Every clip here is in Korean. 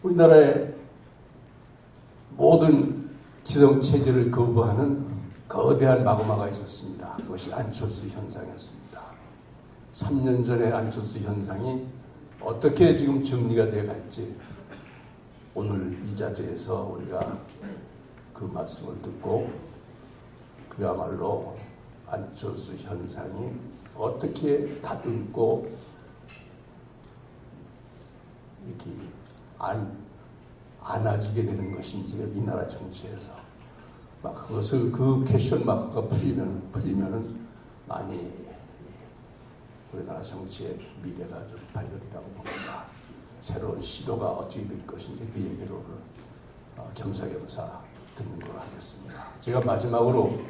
우리나라의 모든 지성체제를 거부하는 거대한 마그마가 있었습니다. 그것이 안철수 현상이었습니다. 3년 전에 안철수 현상이 어떻게 지금 정리가 되어 갈지 오늘 이 자리에서 우리가 그 말씀을 듣고 그야말로 안철수 현상이 어떻게 다듬고 이렇게 안아지게 되는 것인지 이 나라 정치에서 막 그것을 그 퀘션 마크가 풀리면은 많이 우리나라 정치의 미래가 좀 밝으리라고 봅니다. 새로운 시도가 어떻게 될 것인지 그 얘기를 겸사겸사 듣는 걸로 하겠습니다. 제가 마지막으로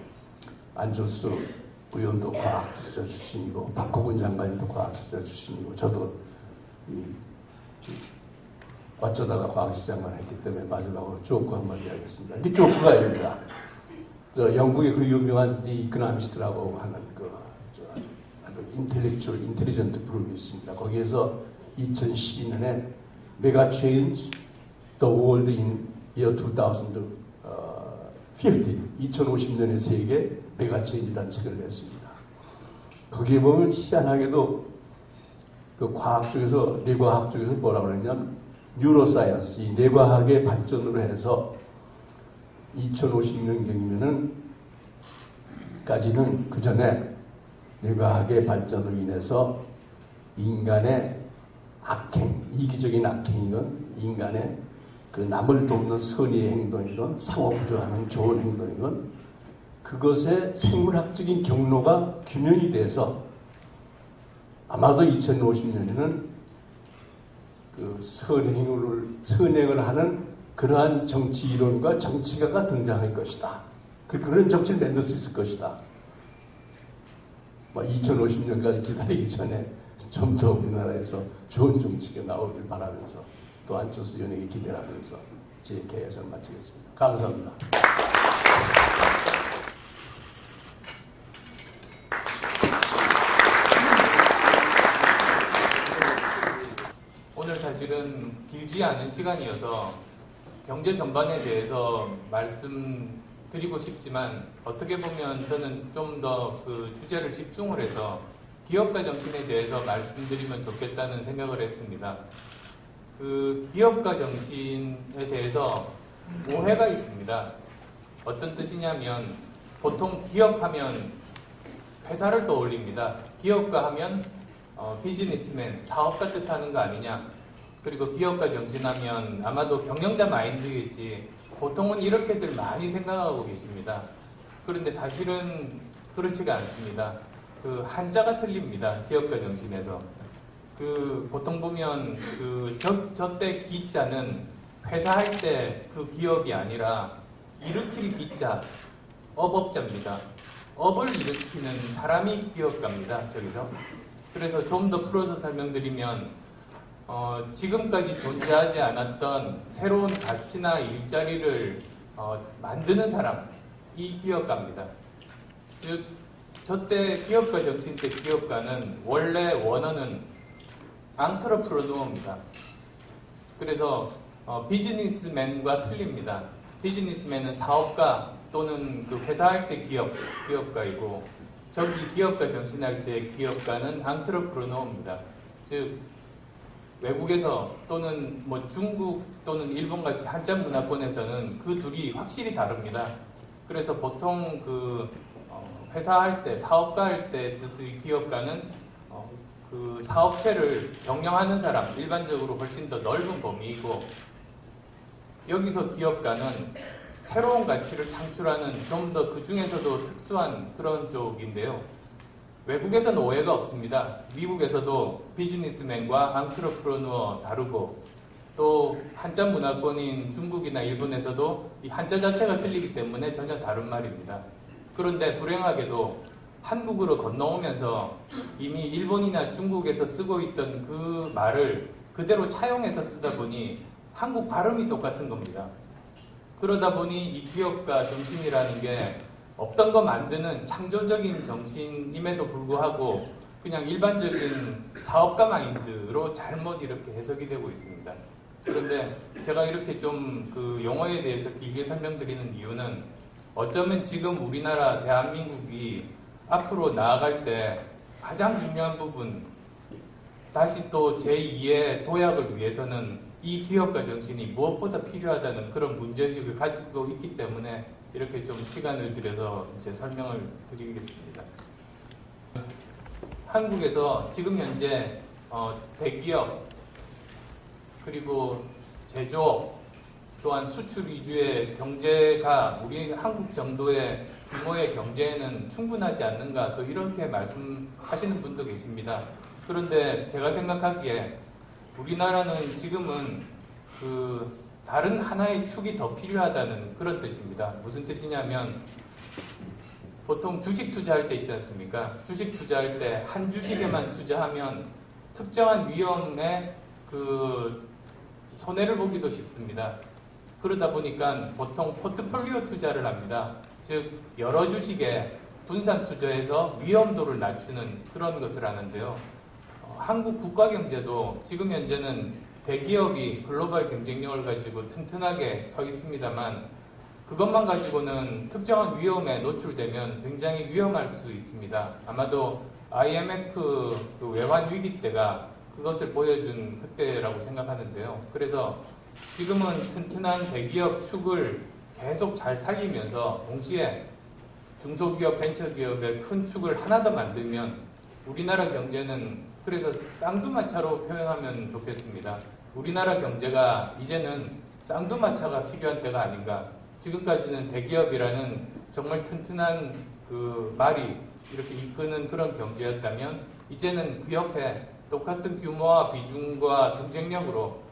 안철수 의원도 과학기술자 출신이고 박호근 장관님도 과학기술자 출신이고 저도 어쩌다가 과학기술자 장관을 했기 때문에 마지막으로 조크 한마디 하겠습니다. 이 조크가 아닙니다. 영국의 그 유명한 디 이코노미스트라고 하는 인텔리전트 그룹이 있습니다. 거기에서 2012년에 메가 체인지 the world in year 2050년의 세계 메가 체인지라는 책을 냈습니다. 거기에 보면 희한하게도 그 과학 쪽에서 뇌과학 쪽에서 뭐라고 그러냐면 뉴로사이언스, 이 뇌과학의 발전으로 해서 2050년경이면은 까지는 그 전에 뇌과학의 발전으로 인해서 인간의 악행, 이기적인 악행이건 인간의 그 남을 돕는 선의의 행동이건 상호구조하는 좋은 행동이건 그것의 생물학적인 경로가 균형이 돼서 아마도 2050년에는 그 선행을 하는 그러한 정치 이론과 정치가가 등장할 것이다. 그런 정치를 만들 수 있을 것이다. 2050년까지 기다리기 전에 좀 더 우리나라에서 좋은 정치가 나오길 바라면서 또 안철수 의원에게 기대를 하면서 제 개회를 마치겠습니다. 감사합니다. 오늘 사실은 길지 않은 시간이어서 경제 전반에 대해서 말씀드리고 싶지만 어떻게 보면 저는 좀 더 그 주제를 집중을 해서 기업가 정신에 대해서 말씀드리면 좋겠다는 생각을 했습니다. 그 기업가 정신에 대해서 오해가 있습니다. 어떤 뜻이냐면 보통 기업하면 회사를 떠올립니다. 기업가 하면 비즈니스맨, 사업가 뜻하는 거 아니냐. 그리고 기업가 정신하면 아마도 경영자 마인드겠지. 보통은 이렇게들 많이 생각하고 계십니다. 그런데 사실은 그렇지가 않습니다. 그 한자가 틀립니다. 기업가 정신에서. 그 보통 보면 그 저때 기자는 회사할 때 그 기업이 아니라 일으킬 기자, 업업자입니다. 업을 일으키는 사람이 기업가입니다. 저기서. 그래서 좀 더 풀어서 설명드리면 지금까지 존재하지 않았던 새로운 가치나 일자리를 만드는 사람이 기업가입니다. 즉 저때 기업가 정신 때 기업가는 원래 원어는 앙트러프로누어입니다. 그래서 비즈니스맨과 틀립니다. 비즈니스맨은 사업가 또는 그 회사할 때 기업가이고 저기 기업가 정신할 때 기업가는 앙트러프로누어입니다. 즉 외국에서 또는 뭐 중국 또는 일본 같이 한자 문화권에서는 그 둘이 확실히 다릅니다. 그래서 보통 그 회사할 때 사업가 할 때 뜻의 기업가는 그 사업체를 경영하는 사람 일반적으로 훨씬 더 넓은 범위이고 여기서 기업가는 새로운 가치를 창출하는 좀 더 그 중에서도 특수한 그런 쪽인데요. 외국에서는 오해가 없습니다. 미국에서도 비즈니스맨과 앙트러프로누어 다르고 또 한자 문화권인 중국이나 일본에서도 이 한자 자체가 틀리기 때문에 전혀 다른 말입니다. 그런데 불행하게도 한국으로 건너오면서 이미 일본이나 중국에서 쓰고 있던 그 말을 그대로 차용해서 쓰다 보니 한국 발음이 똑같은 겁니다. 그러다 보니 이 기업가 정신이라는 게 없던 거 만드는 창조적인 정신임에도 불구하고 그냥 일반적인 사업가 마인드로 잘못 이렇게 해석이 되고 있습니다. 그런데 제가 이렇게 좀 그 용어에 대해서 길게 설명드리는 이유는 어쩌면 지금 우리나라 대한민국이 앞으로 나아갈 때 가장 중요한 부분, 다시 또 제2의 도약을 위해서는 이 기업가 정신이 무엇보다 필요하다는 그런 문제의식을 가지고 있기 때문에 이렇게 좀 시간을 들여서 이제 설명을 드리겠습니다. 한국에서 지금 현재 대기업 그리고 제조업 또한 수출 위주의 경제가 우리 한국 정도의 규모의 경제에는 충분하지 않는가 또 이렇게 말씀하시는 분도 계십니다. 그런데 제가 생각하기에 우리나라는 지금은 그 다른 하나의 축이 더 필요하다는 그런 뜻입니다. 무슨 뜻이냐면 보통 주식 투자할 때 있지 않습니까? 주식 투자할 때 한 주식에만 투자하면 특정한 위험에 그 손해를 보기도 쉽습니다. 그러다 보니까 보통 포트폴리오 투자를 합니다. 즉 여러 주식에 분산 투자해서 위험도를 낮추는 그런 것을 하는데요. 한국 국가 경제도 지금 현재는 대기업이 글로벌 경쟁력을 가지고 튼튼하게 서 있습니다만 그것만 가지고는 특정한 위험에 노출되면 굉장히 위험할 수 있습니다. 아마도 IMF 그 외환 위기 때가 그것을 보여준 그때라고 생각하는데요. 그래서 지금은 튼튼한 대기업 축을 계속 잘 살리면서 동시에 중소기업, 벤처기업의 큰 축을 하나 더 만들면 우리나라 경제는 그래서 쌍두마차로 표현하면 좋겠습니다. 우리나라 경제가 이제는 쌍두마차가 필요한 때가 아닌가. 지금까지는 대기업이라는 정말 튼튼한 그 말이 이렇게 이끄는 그런 경제였다면 이제는 그 옆에 똑같은 규모와 비중과 경쟁력으로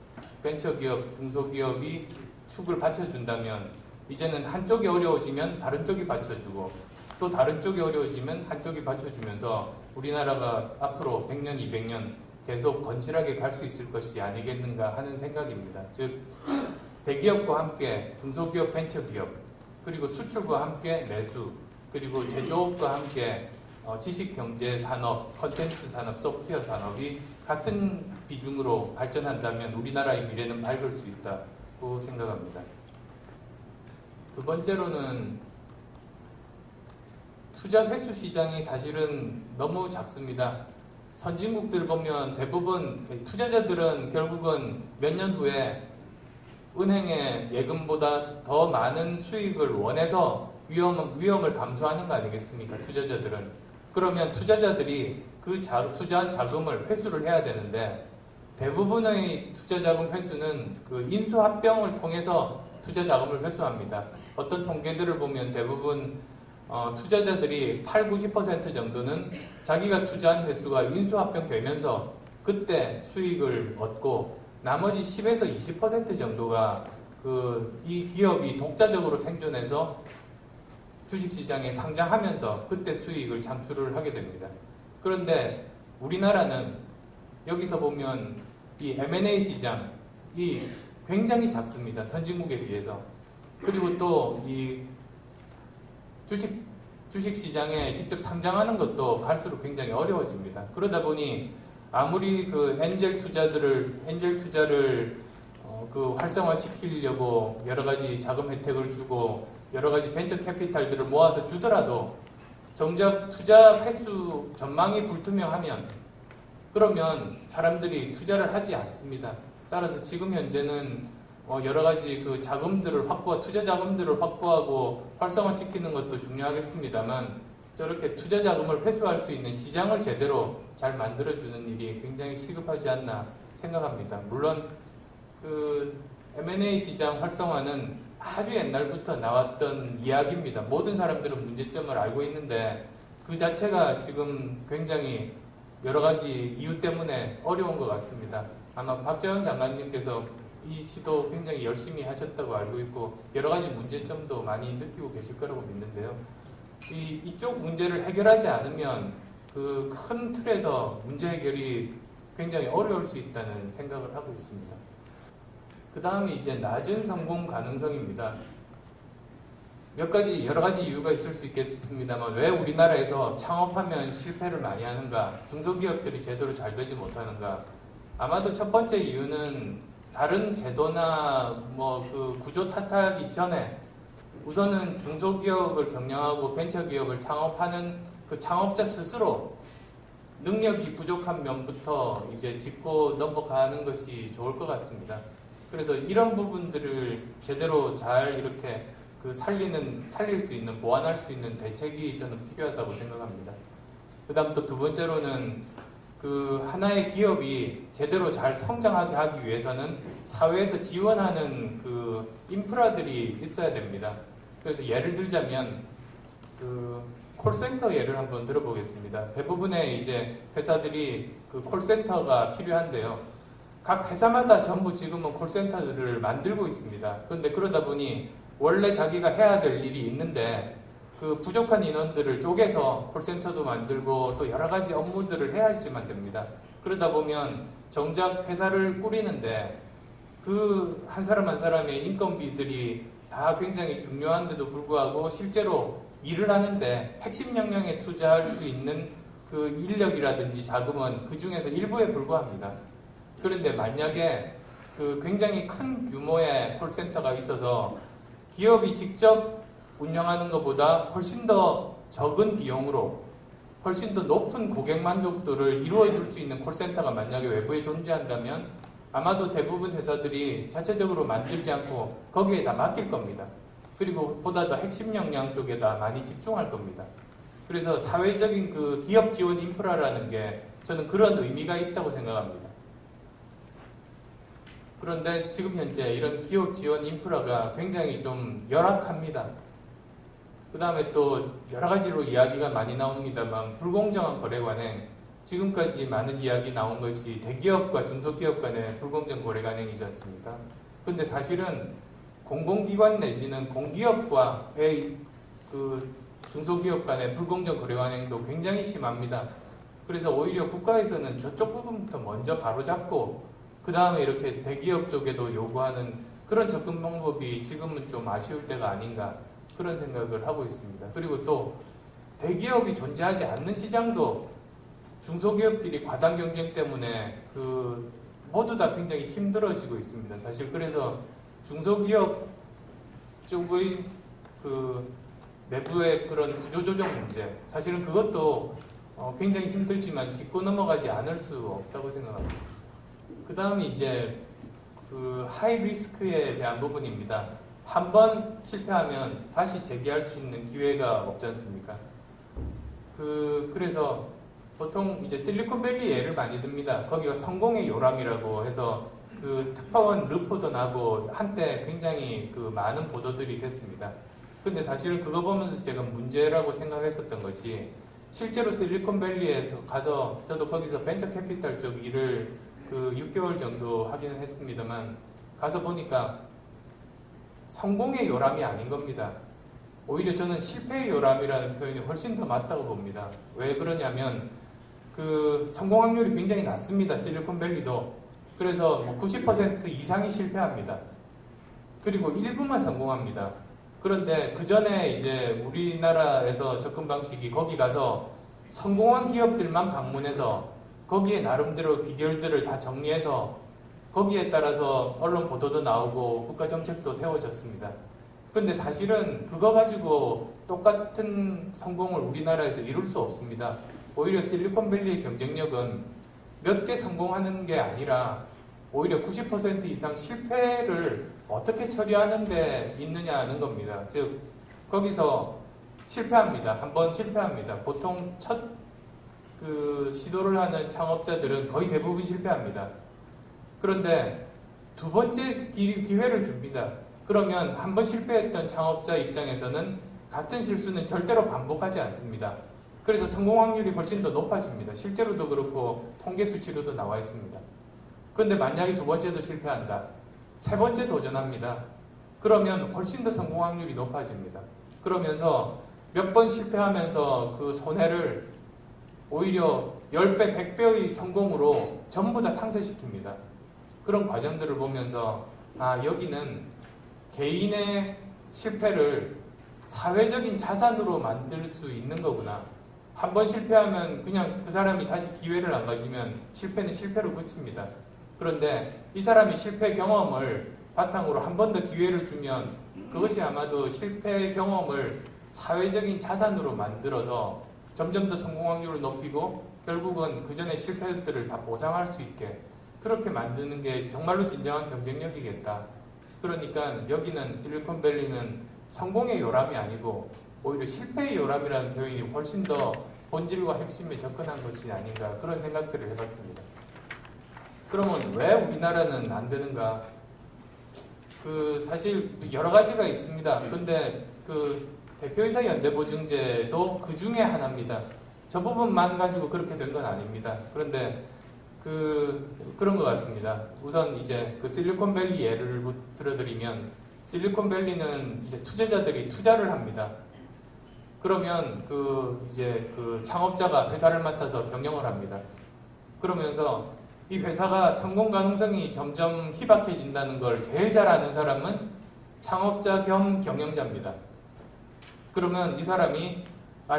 벤처기업, 중소기업이 축을 받쳐준다면 이제는 한쪽이 어려워지면 다른 쪽이 받쳐주고 또 다른 쪽이 어려워지면 한쪽이 받쳐주면서 우리나라가 앞으로 100년, 200년 계속 건실하게 갈 수 있을 것이 아니겠는가 하는 생각입니다. 즉 대기업과 함께 중소기업, 벤처기업 그리고 수출과 함께 내수 그리고 제조업과 함께 지식경제 산업, 컨텐츠 산업, 소프트웨어 산업이 같은 비중으로 발전한다면 우리나라의 미래는 밝을 수 있다고 생각합니다. 두 번째로는 투자 회수 시장이 사실은 너무 작습니다. 선진국들 보면 대부분 투자자들은 결국은 몇 년 후에 은행의 예금보다 더 많은 수익을 원해서 위험을 감수하는 거 아니겠습니까? 투자자들은. 그러면 투자자들이 그 투자한 자금을 회수를 해야 되는데 대부분의 투자 자금 회수는 그 인수합병을 통해서 투자 자금을 회수합니다. 어떤 통계들을 보면 대부분 투자자들이 80~90% 정도는 자기가 투자한 회수가 인수합병 되면서 그때 수익을 얻고 나머지 10~20% 정도가 이 기업이 독자적으로 생존해서 주식시장에 상장하면서 그때 수익을 창출을 하게 됩니다. 그런데 우리나라는 여기서 보면 이 M&A 시장이 굉장히 작습니다. 선진국에 비해서. 그리고 또 이 주식시장에 직접 상장하는 것도 갈수록 굉장히 어려워집니다. 그러다 보니 아무리 그 엔젤 투자를 그 활성화시키려고 여러 가지 자금 혜택을 주고 여러 가지 벤처 캐피탈들을 모아서 주더라도 정작 투자 횟수 전망이 불투명하면 그러면 사람들이 투자를 하지 않습니다. 따라서 지금 현재는 여러 가지 그 투자 자금들을 확보하고 활성화시키는 것도 중요하겠습니다만 저렇게 투자 자금을 회수할 수 있는 시장을 제대로 잘 만들어주는 일이 굉장히 시급하지 않나 생각합니다. 물론 그 M&A 시장 활성화는 아주 옛날부터 나왔던 이야기입니다. 모든 사람들은 문제점을 알고 있는데 그 자체가 지금 굉장히 여러 가지 이유 때문에 어려운 것 같습니다. 아마 박재원 장관님께서 이 시도 굉장히 열심히 하셨다고 알고 있고 여러 가지 문제점도 많이 느끼고 계실 거라고 믿는데요. 이쪽 문제를 해결하지 않으면 그 큰 틀에서 문제 해결이 굉장히 어려울 수 있다는 생각을 하고 있습니다. 그 다음에 이제 낮은 성공 가능성입니다. 여러 가지 이유가 있을 수 있겠습니다만 왜 우리나라에서 창업하면 실패를 많이 하는가, 중소기업들이 제대로 잘 되지 못하는가. 아마도 첫 번째 이유는 다른 제도나 뭐 그 구조 탓하기 전에 우선은 중소기업을 경영하고 벤처기업을 창업하는 그 창업자 스스로 능력이 부족한 면부터 이제 짚고 넘어가는 것이 좋을 것 같습니다. 그래서 이런 부분들을 제대로 잘 이렇게 그 살릴 수 있는, 보완할 수 있는 대책이 저는 필요하다고 생각합니다. 그 다음 또 두 번째로는 그 하나의 기업이 제대로 잘 성장하게 하기 위해서는 사회에서 지원하는 그 인프라들이 있어야 됩니다. 그래서 예를 들자면 그 콜센터 예를 한번 들어보겠습니다. 대부분의 이제 회사들이 그 콜센터가 필요한데요. 각 회사마다 전부 지금은 콜센터들을 만들고 있습니다. 그런데 그러다 보니 원래 자기가 해야 될 일이 있는데 그 부족한 인원들을 쪼개서 콜센터도 만들고 또 여러 가지 업무들을 해야지만 됩니다. 그러다 보면 정작 회사를 꾸리는데 그 한 사람 한 사람의 인건비들이 다 굉장히 중요한데도 불구하고 실제로 일을 하는데 핵심 역량에 투자할 수 있는 그 인력이라든지 자금은 그 중에서 일부에 불과합니다. 그런데 만약에 그 굉장히 큰 규모의 콜센터가 있어서 기업이 직접 운영하는 것보다 훨씬 더 적은 비용으로 훨씬 더 높은 고객 만족도를 이루어 줄 수 있는 콜센터가 만약에 외부에 존재한다면 아마도 대부분 회사들이 자체적으로 만들지 않고 거기에 다 맡길 겁니다. 그리고 보다 더 핵심 역량 쪽에다 많이 집중할 겁니다. 그래서 사회적인 그 기업 지원 인프라라는 게 저는 그런 의미가 있다고 생각합니다. 그런데 지금 현재 이런 기업 지원 인프라가 굉장히 좀 열악합니다. 그 다음에 또 여러 가지로 이야기가 많이 나옵니다만 불공정한 거래 관행, 지금까지 많은 이야기 나온 것이 대기업과 중소기업 간의 불공정 거래 관행이지 않습니까? 근데 사실은 공공기관 내지는 공기업과의 그 중소기업 간의 불공정 거래 관행도 굉장히 심합니다. 그래서 오히려 국가에서는 저쪽 부분부터 먼저 바로잡고 그 다음에 이렇게 대기업 쪽에도 요구하는 그런 접근 방법이 지금은 좀 아쉬울 때가 아닌가 그런 생각을 하고 있습니다. 그리고 또 대기업이 존재하지 않는 시장도 중소기업끼리 과당 경쟁 때문에 그 모두 다 굉장히 힘들어지고 있습니다. 사실 그래서 중소기업 쪽의 그 내부의 그런 구조조정 문제, 사실은 그것도 굉장히 힘들지만 짚고 넘어가지 않을 수 없다고 생각합니다. 그 다음이 이제 그 하이 리스크에 대한 부분입니다. 한번 실패하면 다시 재기할 수 있는 기회가 없지 않습니까? 그래서 보통 이제 실리콘밸리 예를 많이 듭니다. 거기가 성공의 요람이라고 해서 그 특파원 르포도 나고 한때 굉장히 그 많은 보도들이 됐습니다. 근데 사실은 그거 보면서 제가 문제라고 생각했었던 것이 실제로 실리콘밸리에서 가서 저도 거기서 벤처 캐피탈 쪽 일을 그 6개월 정도 하기는 했습니다만 가서 보니까 성공의 요람이 아닌 겁니다. 오히려 저는 실패의 요람이라는 표현이 훨씬 더 맞다고 봅니다. 왜 그러냐면 그 성공 확률이 굉장히 낮습니다. 실리콘밸리도. 그래서 90% 이상이 실패합니다. 그리고 일부만 성공합니다. 그런데 그 전에 이제 우리나라에서 접근 방식이 거기 가서 성공한 기업들만 방문해서 거기에 나름대로 비결들을 다 정리해서 거기에 따라서 언론 보도도 나오고 국가 정책도 세워졌습니다. 근데 사실은 그거 가지고 똑같은 성공을 우리나라에서 이룰 수 없습니다. 오히려 실리콘밸리의 경쟁력은 몇 개 성공하는 게 아니라 오히려 90% 이상 실패를 어떻게 처리하는 데 있느냐는 겁니다. 즉 거기서 실패합니다. 한번 실패합니다. 보통 첫 그 시도를 하는 창업자들은 거의 대부분 실패합니다. 그런데 두 번째 기회를 줍니다. 그러면 한 번 실패했던 창업자 입장에서는 같은 실수는 절대로 반복하지 않습니다. 그래서 성공 확률이 훨씬 더 높아집니다. 실제로도 그렇고 통계 수치로도 나와 있습니다. 그런데 만약에 두 번째도 실패한다. 세 번째 도전합니다. 그러면 훨씬 더 성공 확률이 높아집니다. 그러면서 몇 번 실패하면서 그 손해를 오히려 10배, 100배의 성공으로 전부 다 상쇄시킵니다. 그런 과정들을 보면서 여기는 개인의 실패를 사회적인 자산으로 만들 수 있는 거구나. 한 번 실패하면 그냥 그 사람이 다시 기회를 안 가지면 실패는 실패로 그칩니다. 그런데 이 사람이 실패 경험을 바탕으로 한 번 더 기회를 주면 그것이 아마도 실패 경험을 사회적인 자산으로 만들어서 점점 더 성공 확률을 높이고 결국은 그 전에 실패들을 다 보상할 수 있게 그렇게 만드는 게 정말로 진정한 경쟁력이겠다. 그러니까 여기는 실리콘밸리는 성공의 요람이 아니고 오히려 실패의 요람이라는 표현이 훨씬 더 본질과 핵심에 접근한 것이 아닌가 그런 생각들을 해봤습니다. 그러면 왜 우리나라는 안 되는가? 사실 여러 가지가 있습니다. 근데 대표이사 연대보증제도 그 중에 하나입니다. 저 부분만 가지고 그렇게 된 건 아닙니다. 그런데 그런 것 같습니다. 우선 이제 실리콘밸리 예를 들어드리면 실리콘밸리는 이제 투자자들이 투자를 합니다. 그러면 이제 창업자가 회사를 맡아서 경영을 합니다. 그러면서 이 회사가 성공 가능성이 점점 희박해진다는 걸 제일 잘 아는 사람은 창업자 겸 경영자입니다. 그러면 이 사람이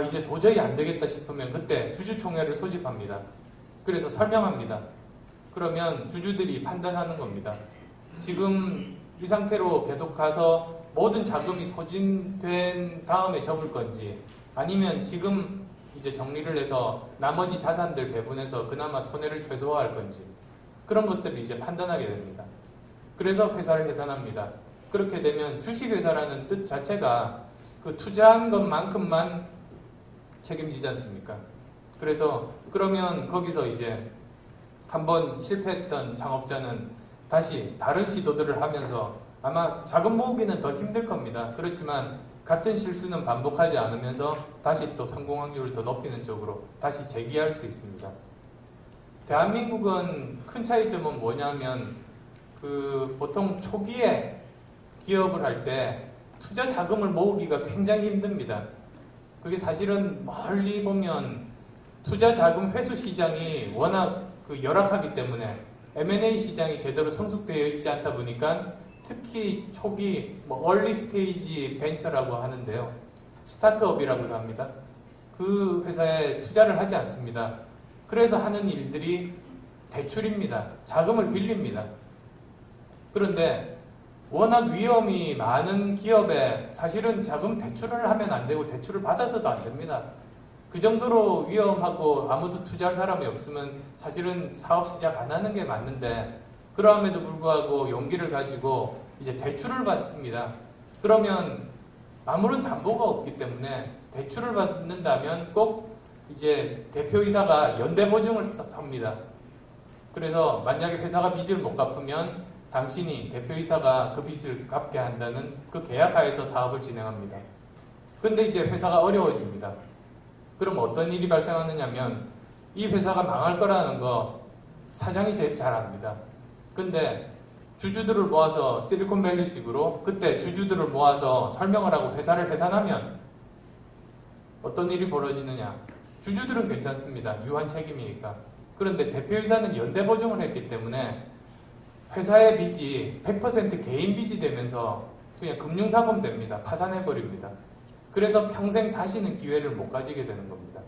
이제 도저히 안 되겠다 싶으면 그때 주주총회를 소집합니다. 그래서 설명합니다. 그러면 주주들이 판단하는 겁니다. 지금 이 상태로 계속 가서 모든 자금이 소진된 다음에 접을 건지 아니면 지금 이제 정리를 해서 나머지 자산들 배분해서 그나마 손해를 최소화할 건지 그런 것들을 이제 판단하게 됩니다. 그래서 회사를 해산합니다. 그렇게 되면 주식회사라는 뜻 자체가 투자한 것만큼만 책임지지 않습니까? 그래서 그러면 거기서 이제 한번 실패했던 창업자는 다시 다른 시도들을 하면서 아마 자금 모으기는 더 힘들 겁니다. 그렇지만 같은 실수는 반복하지 않으면서 다시 또 성공 확률을 더 높이는 쪽으로 다시 재기할 수 있습니다. 대한민국은 큰 차이점은 뭐냐면 보통 초기에 기업을 할 때 투자 자금을 모으기가 굉장히 힘듭니다. 그게 사실은 멀리 보면 투자 자금 회수 시장이 워낙 열악하기 때문에 M&A 시장이 제대로 성숙되어 있지 않다 보니까 특히 초기 얼리 스테이지 벤처라고 하는데요. 스타트업이라고도 합니다. 그 회사에 투자를 하지 않습니다. 그래서 하는 일들이 대출입니다. 자금을 빌립니다. 그런데 워낙 위험이 많은 기업에 사실은 자금 대출을 하면 안 되고 대출을 받아서도 안 됩니다. 그 정도로 위험하고 아무도 투자할 사람이 없으면 사실은 사업 시작 안 하는 게 맞는데 그러함에도 불구하고 용기를 가지고 이제 대출을 받습니다. 그러면 아무런 담보가 없기 때문에 대출을 받는다면 꼭 이제 대표이사가 연대보증을 섭니다. 그래서 만약에 회사가 빚을 못 갚으면 당신이 대표이사가 그 빚을 갚게 한다는 그 계약하에서 사업을 진행합니다. 근데 이제 회사가 어려워집니다. 그럼 어떤 일이 발생하느냐면 이 회사가 망할 거라는 거 사장이 제일 잘 압니다. 근데 주주들을 모아서 실리콘밸리식으로 그때 주주들을 모아서 설명을 하고 회사를 해산하면 어떤 일이 벌어지느냐. 주주들은 괜찮습니다. 유한 책임이니까. 그런데 대표이사는 연대보증을 했기 때문에 회사의 빚이 100% 개인 빚이 되면서 그냥 금융사범 됩니다. 파산해버립니다. 그래서 평생 다시는 기회를 못 가지게 되는 겁니다.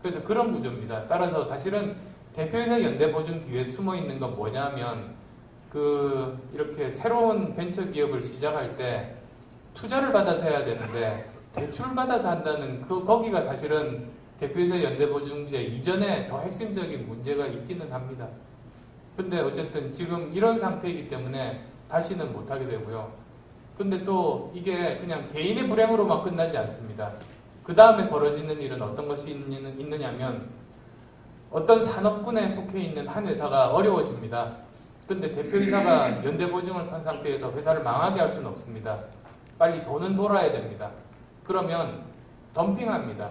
그래서 그런 구조입니다. 따라서 사실은 대표이사 연대보증 뒤에 숨어 있는 건 뭐냐면 이렇게 새로운 벤처기업을 시작할 때 투자를 받아서 해야 되는데 대출을 받아서 한다는 거기가 사실은 대표이사 연대보증제 이전에 더 핵심적인 문제가 있기는 합니다. 근데 어쨌든 지금 이런 상태이기 때문에 다시는 못하게 되고요. 근데 또 이게 그냥 개인의 불행으로만 끝나지 않습니다. 그 다음에 벌어지는 일은 어떤 것이 있느냐면 어떤 산업군에 속해 있는 한 회사가 어려워집니다. 근데 대표이사가 연대보증을 선 상태에서 회사를 망하게 할 수는 없습니다. 빨리 돈은 돌아야 됩니다. 그러면 덤핑합니다.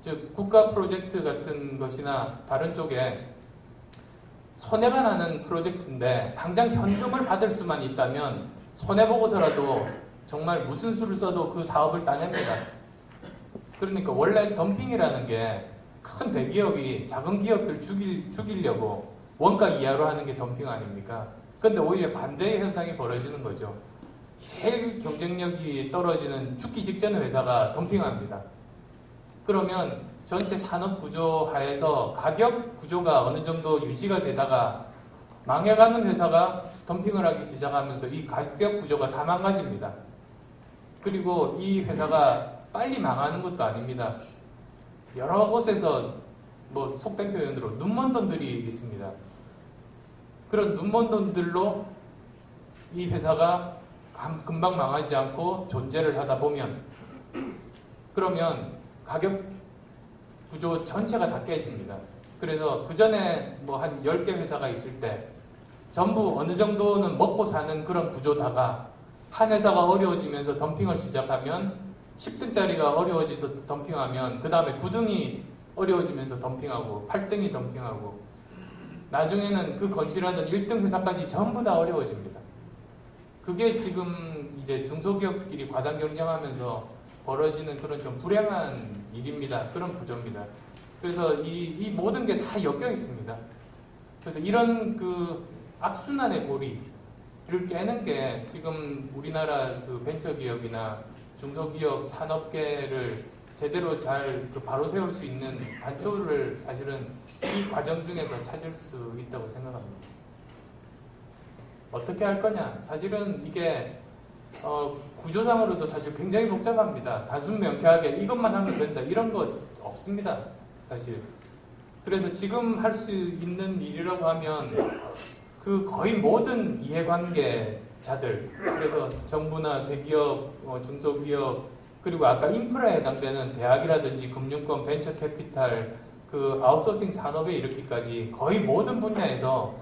즉 국가 프로젝트 같은 것이나 다른 쪽에 손해가 나는 프로젝트인데 당장 현금을 받을 수만 있다면 손해보고서라도 정말 무슨 수를 써도 그 사업을 따냅니다. 그러니까 원래 덤핑이라는 게 큰 대기업이 작은 기업들 죽이려고 원가 이하로 하는 게 덤핑 아닙니까? 근데 오히려 반대의 현상이 벌어지는 거죠. 제일 경쟁력이 떨어지는 죽기 직전의 회사가 덤핑합니다. 그러면 전체 산업 구조 하에서 가격 구조가 어느 정도 유지가 되다가 망해가는 회사가 덤핑을 하기 시작하면서 이 가격 구조가 다 망가집니다. 그리고 이 회사가 빨리 망하는 것도 아닙니다. 여러 곳에서 뭐 속된 표현으로 눈먼 돈들이 있습니다. 그런 눈먼 돈들로 이 회사가 금방 망하지 않고 존재를 하다 보면, 그러면 가격 구조 전체가 다 깨집니다. 그래서 그 전에 뭐 한 10개 회사가 있을 때 전부 어느 정도는 먹고 사는 그런 구조다가 한 회사가 어려워지면서 덤핑을 시작하면 10등짜리가 어려워져서 덤핑하면 그 다음에 9등이 어려워지면서 덤핑하고 8등이 덤핑하고 나중에는 그 건실하던 1등 회사까지 전부 다 어려워집니다. 그게 지금 이제 중소기업끼리 과당 경쟁하면서 벌어지는 그런 좀 불행한 일입니다. 그런 구조입니다. 그래서 이 모든 게 다 엮여 있습니다. 그래서 이런 그 악순환의 고리를 깨는 게 지금 우리나라 그 벤처기업이나 중소기업 산업계를 제대로 잘 바로 세울 수 있는 단초를 사실은 이 과정 중에서 찾을 수 있다고 생각합니다. 어떻게 할 거냐? 사실은 이게 구조상으로도 사실 굉장히 복잡합니다. 단순 명쾌하게 이것만 하면 된다 이런 거 없습니다. 사실. 그래서 지금 할 수 있는 일이라고 하면 그 거의 모든 이해관계자들, 그래서 정부나 대기업, 중소기업, 그리고 아까 인프라에 해당되는 대학이라든지 금융권, 벤처캐피탈, 그 아웃소싱 산업에 이르기까지 거의 모든 분야에서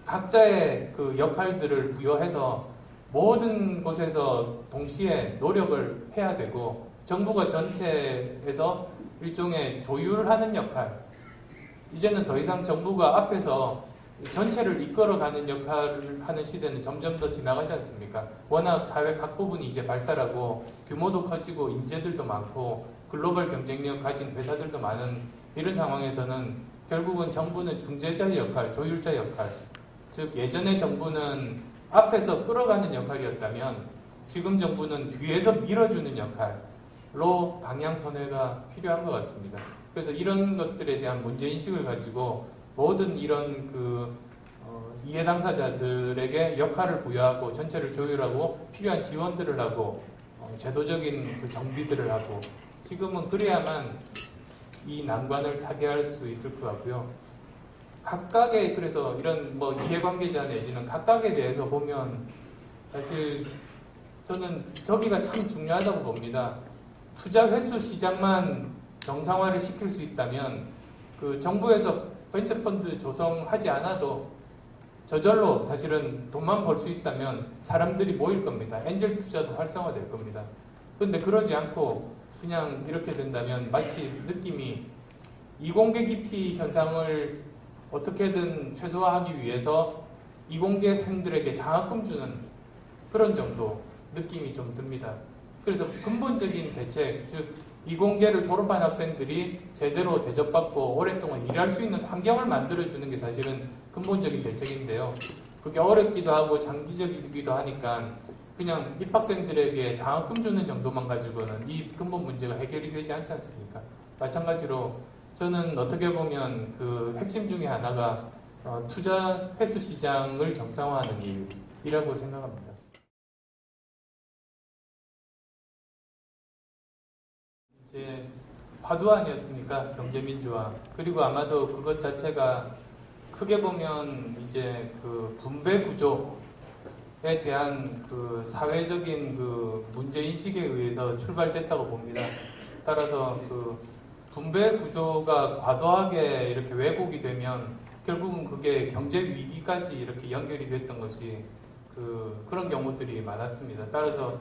각자의 그 역할들을 부여해서 모든 곳에서 동시에 노력을 해야 되고, 정부가 전체에서 일종의 조율하는 역할, 이제는 더 이상 정부가 앞에서 전체를 이끌어가는 역할을 하는 시대는 점점 더 지나가지 않습니까? 워낙 사회 각 부분이 이제 발달하고 규모도 커지고 인재들도 많고 글로벌 경쟁력 가진 회사들도 많은 이런 상황에서는 결국은 정부는 중재자의 역할, 조율자 역할, 즉 예전의 정부는 앞에서 끌어가는 역할이었다면 지금 정부는 뒤에서 밀어주는 역할로 방향선회가 필요한 것 같습니다. 그래서 이런 것들에 대한 문제인식을 가지고 모든 이런 이해 당사자들에게 역할을 부여하고 전체를 조율하고 필요한 지원들을 하고 제도적인 그 정비들을 하고, 지금은 그래야만 이 난관을 타개할 수 있을 것 같고요. 각각의, 그래서 이런 뭐 이해관계자 내지는 각각에 대해서 보면 사실 저는 저기가 참 중요하다고 봅니다. 투자 회수 시장만 정상화를 시킬 수 있다면 그 정부에서 벤처펀드 조성하지 않아도 저절로 사실은 돈만 벌 수 있다면 사람들이 모일 겁니다. 엔젤 투자도 활성화될 겁니다. 그런데 그러지 않고 그냥 이렇게 된다면 마치 느낌이 이공계 기피 현상을 어떻게든 최소화하기 위해서 이공계생들에게 장학금 주는 그런 정도 느낌이 좀 듭니다. 그래서 근본적인 대책, 즉 이공계를 졸업한 학생들이 제대로 대접받고 오랫동안 일할 수 있는 환경을 만들어주는 게 사실은 근본적인 대책인데요. 그게 어렵기도 하고 장기적이기도 하니까 그냥 입학생들에게 장학금 주는 정도만 가지고는 이 근본 문제가 해결이 되지 않지 않습니까? 마찬가지로 저는 어떻게 보면 그 핵심 중에 하나가 투자 회수 시장을 정상화하는 일이라고 생각합니다. 이제 화두 아니었습니까? 경제민주화. 그리고 아마도 그것 자체가 크게 보면 이제 그 분배 구조에 대한 그 사회적인 그 문제인식에 의해서 출발됐다고 봅니다. 따라서 그 분배 구조가 과도하게 이렇게 왜곡이 되면 결국은 그게 경제 위기까지 이렇게 연결이 됐던 것이 그런 경우들이 많았습니다. 따라서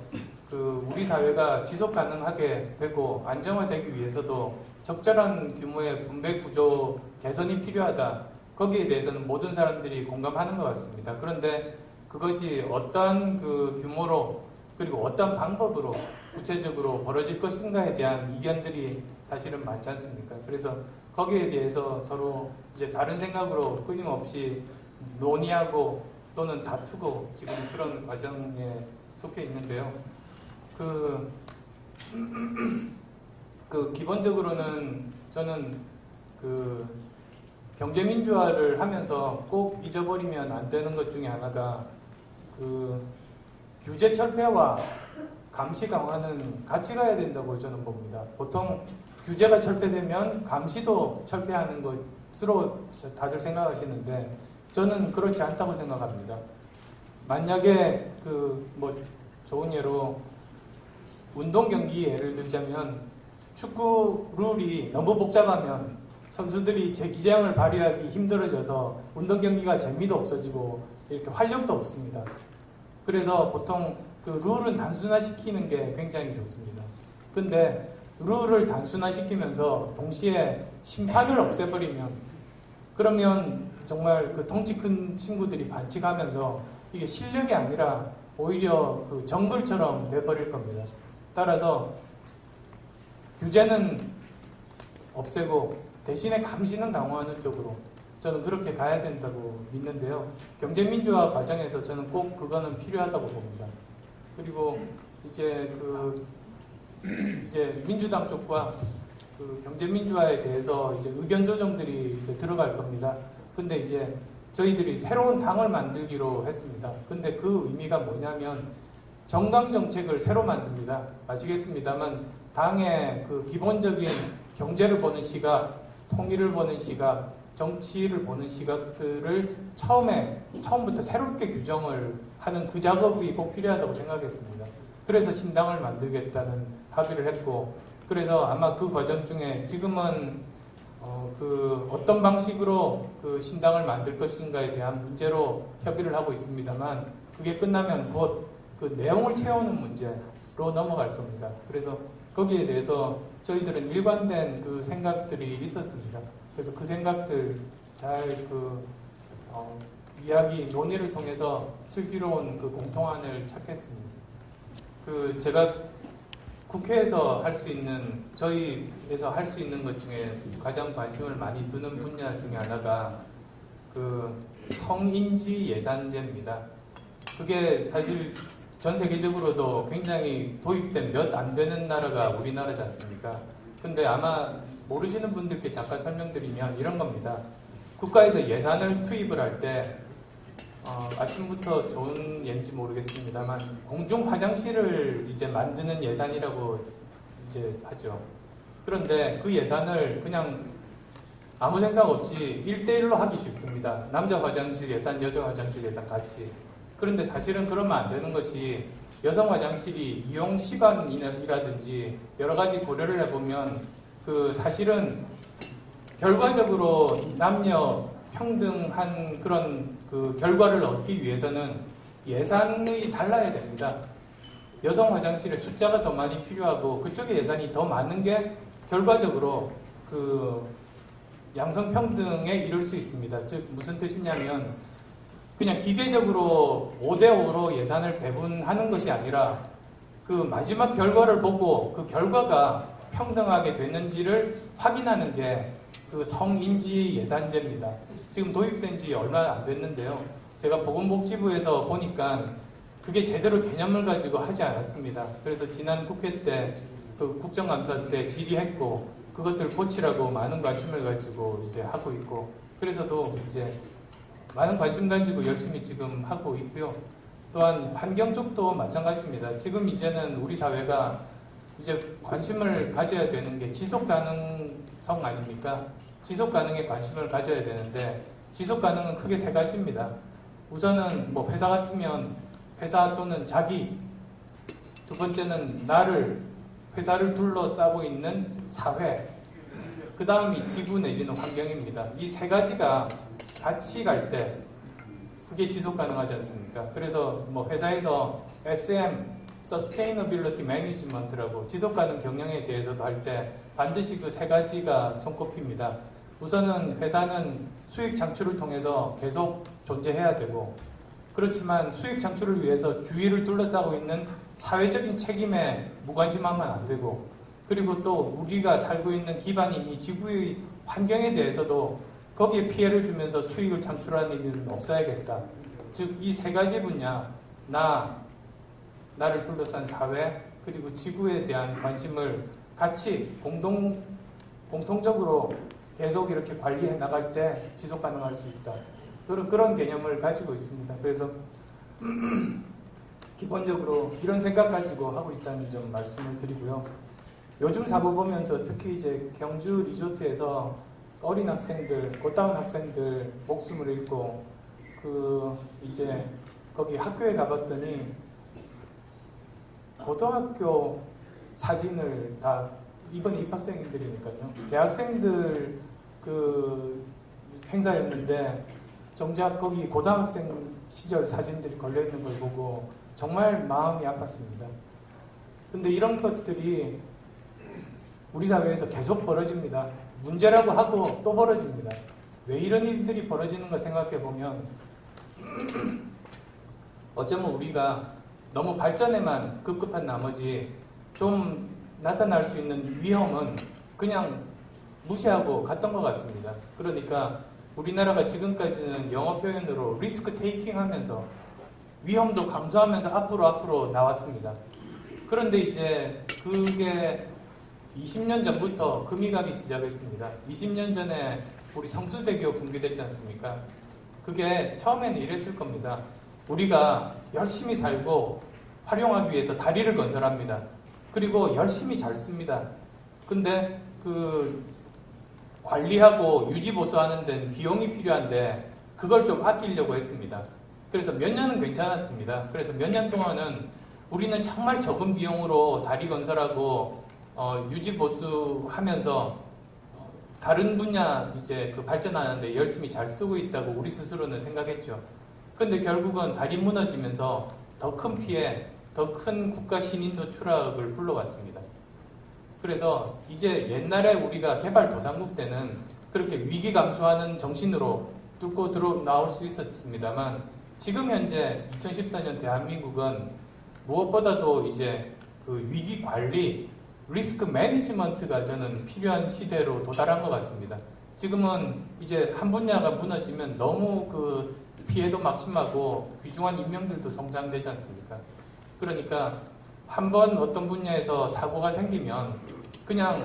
우리 사회가 지속 가능하게 되고 안정화되기 위해서도 적절한 규모의 분배 구조 개선이 필요하다. 거기에 대해서는 모든 사람들이 공감하는 것 같습니다. 그런데 그것이 어떤 그 규모로 그리고 어떤 방법으로 구체적으로 벌어질 것인가에 대한 이견들이 사실은 많지 않습니까? 그래서 거기에 대해서 서로 이제 다른 생각으로 끊임없이 논의하고 또는 다투고 지금 그런 과정에 속해 있는데요. 기본적으로는 저는 경제민주화를 하면서 꼭 잊어버리면 안 되는 것 중에 하나가 그 규제 철폐와 감시 강화는 같이 가야 된다고 저는 봅니다. 보통 규제가 철폐되면 감시도 철폐하는 것으로 다들 생각하시는데 저는 그렇지 않다고 생각합니다. 만약에 좋은 예로 운동 경기 예를 들자면 축구 룰이 너무 복잡하면 선수들이 제 기량을 발휘하기 힘들어져서 운동 경기가 재미도 없어지고 이렇게 활력도 없습니다. 그래서 보통 그 룰은 단순화시키는 게 굉장히 좋습니다. 근데 룰을 단순화시키면서 동시에 심판을 없애버리면 그러면 정말 그 덩치 큰 친구들이 반칙하면서 이게 실력이 아니라 오히려 그 정글처럼 돼버릴 겁니다. 따라서 규제는 없애고 대신에 감시는 강화하는 쪽으로 저는 그렇게 가야 된다고 믿는데요. 경제민주화 과정에서 저는 꼭 그거는 필요하다고 봅니다. 그리고 이제 민주당 쪽과 그 경제민주화에 대해서 이제 의견 조정들이 이제 들어갈 겁니다. 근데 이제 저희들이 새로운 당을 만들기로 했습니다. 근데 그 의미가 뭐냐면 정강 정책을 새로 만듭니다. 아시겠습니다만 당의 그 기본적인 경제를 보는 시각, 통일을 보는 시각, 정치를 보는 시각들을 처음부터 새롭게 규정을 하는 그 작업이 꼭 필요하다고 생각했습니다. 그래서 신당을 만들겠다는 합의를 했고, 그래서 아마 그 과정 중에 지금은 어떤 방식으로 그 신당을 만들 것인가에 대한 문제로 협의를 하고 있습니다만, 그게 끝나면 곧 그 내용을 채우는 문제로 넘어갈 겁니다. 그래서 거기에 대해서 저희들은 일관된 그 생각들이 있었습니다. 그래서 그 생각들 잘 이야기, 논의를 통해서 슬기로운 그 공통안을 찾겠습니다. 제가 국회에서 할 수 있는, 저희에서 할 수 있는 것 중에 가장 관심을 많이 두는 분야 중에 하나가 성인지 예산제입니다. 그게 사실 전 세계적으로도 굉장히 도입된 몇 안 되는 나라가 우리나라지 않습니까? 근데 아마 모르시는 분들께 잠깐 설명드리면 이런 겁니다. 국가에서 예산을 투입을 할 때 아침부터 좋은 예인지 모르겠습니다만 공중 화장실을 이제 만드는 예산이라고 이제 하죠. 그런데 그 예산을 그냥 아무 생각 없이 1대1로 하기 쉽습니다. 남자 화장실 예산, 여자 화장실 예산 같이. 그런데 사실은 그러면 안 되는 것이 여성 화장실이 이용 시간이라든지 여러 가지 고려를 해보면 사실은 결과적으로 남녀 평등한 그런 그 결과를 얻기 위해서는 예산이 달라야 됩니다. 여성 화장실에 숫자가 더 많이 필요하고 그쪽에 예산이 더 많은 게 결과적으로 양성평등에 이를 수 있습니다. 즉 무슨 뜻이냐면 그냥 기계적으로 5대5로 예산을 배분하는 것이 아니라 그 마지막 결과를 보고 그 결과가 평등하게 됐는지를 확인하는 게 그 성인지 예산제입니다. 지금 도입된 지 얼마 안 됐는데요. 제가 보건복지부에서 보니까 그게 제대로 개념을 가지고 하지 않았습니다. 그래서 지난 국회 때 그 국정감사 때 질의했고 그것들 고치라고 많은 관심을 가지고 이제 하고 있고 그래서도 이제 많은 관심 가지고 열심히 지금 하고 있고요. 또한 환경 쪽도 마찬가지입니다. 지금 이제는 우리 사회가 이제 관심을 가져야 되는 게 지속 가능성 아닙니까? 지속 가능에 관심을 가져야 되는데 지속 가능은 크게 세 가지입니다. 우선은 뭐 회사 같으면 회사 또는 자기, 두 번째는 회사를 둘러싸고 있는 사회, 그 다음이 지구 내지는 환경입니다. 이 세 가지가 같이 갈 때 그게 지속 가능하지 않습니까? 그래서 뭐 회사에서 SM, Sustainability Management라고 지속 가능 경영에 대해서도 할 때 반드시 그 세 가지가 손꼽힙니다. 우선은 회사는 수익 창출을 통해서 계속 존재해야 되고 그렇지만 수익 창출을 위해서 주위를 둘러싸고 있는 사회적인 책임에 무관심하면 안 되고 그리고 또 우리가 살고 있는 기반인 이 지구의 환경에 대해서도 거기에 피해를 주면서 수익을 창출하는 일은 없어야겠다. 즉 이 세 가지 분야, 나를 둘러싼 사회 그리고 지구에 대한 관심을 같이 공통적으로 계속 이렇게 관리해 나갈 때 지속 가능할 수 있다. 그런 개념을 가지고 있습니다. 그래서 기본적으로 이런 생각 가지고 하고 있다는 점 말씀을 드리고요. 요즘 사고 보면서 특히 이제 경주 리조트에서 어린 학생들, 꽃다운 학생들 목숨을 잃고 이제 거기 학교에 가봤더니 고등학교 사진을 다 이번에 입학생들이니까요. 대학생들 행사였는데 정작 거기 고등학생 시절 사진들이 걸려있는 걸 보고 정말 마음이 아팠습니다. 근데 이런 것들이 우리 사회에서 계속 벌어집니다. 문제라고 하고 또 벌어집니다. 왜 이런 일들이 벌어지는가 생각해 보면 어쩌면 우리가 너무 발전에만 급급한 나머지 좀 나타날 수 있는 위험은 그냥 무시하고 갔던 것 같습니다. 그러니까 우리나라가 지금까지는 영어 표현으로 리스크 테이킹 하면서 위험도 감수하면서 앞으로 나왔습니다. 그런데 이제 그게 20년 전부터 금이 가기 시작했습니다. 20년 전에 우리 성수대교 붕괴됐지 않습니까? 그게 처음에는 이랬을 겁니다. 우리가 열심히 살고 활용하기 위해서 다리를 건설합니다. 그리고 열심히 잘 씁니다. 근데 관리하고 유지보수하는 데는 비용이 필요한데 그걸 좀 아끼려고 했습니다. 그래서 몇 년은 괜찮았습니다. 그래서 몇 년 동안은 우리는 정말 적은 비용으로 다리 건설하고 유지보수하면서 다른 분야 이제 발전하는데 열심히 잘 쓰고 있다고 우리 스스로는 생각했죠. 근데 결국은 다리 무너지면서 더 큰 피해, 더 큰 국가 신인도 추락을 불러왔습니다. 그래서 이제 옛날에 우리가 개발도상국 때는 그렇게 위기 감수하는 정신으로 뚫고 나올 수 있었습니다만 지금 현재 2014년 대한민국은 무엇보다도 이제 위기 관리, 리스크 매니지먼트가 저는 필요한 시대로 도달한 것 같습니다. 지금은 이제 한 분야가 무너지면 너무 피해도 막심하고 귀중한 인명들도 성장되지 않습니까? 그러니까 한번 어떤 분야에서 사고가 생기면 그냥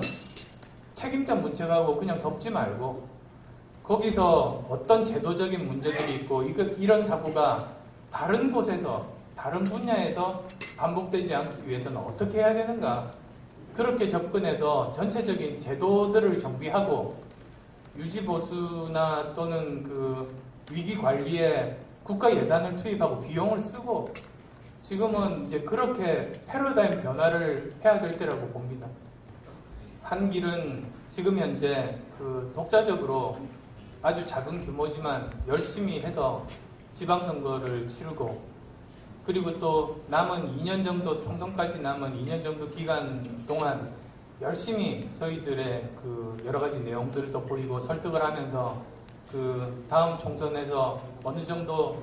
책임자 문책하고 그냥 덮지 말고 거기서 어떤 제도적인 문제들이 있고 이런 사고가 다른 곳에서 다른 분야에서 반복되지 않기 위해서는 어떻게 해야 되는가 그렇게 접근해서 전체적인 제도들을 정비하고 유지보수나 또는 위기 관리에 국가 예산을 투입하고 비용을 쓰고 지금은 이제 그렇게 패러다임 변화를 해야 될 때라고 봅니다. 한 길은 지금 현재 독자적으로 아주 작은 규모지만 열심히 해서 지방선거를 치르고 그리고 또 남은 2년 정도 총선까지 남은 2년 정도 기간 동안 열심히 저희들의 여러 가지 내용들을 또 보이고 설득을 하면서 다음 총선에서 어느 정도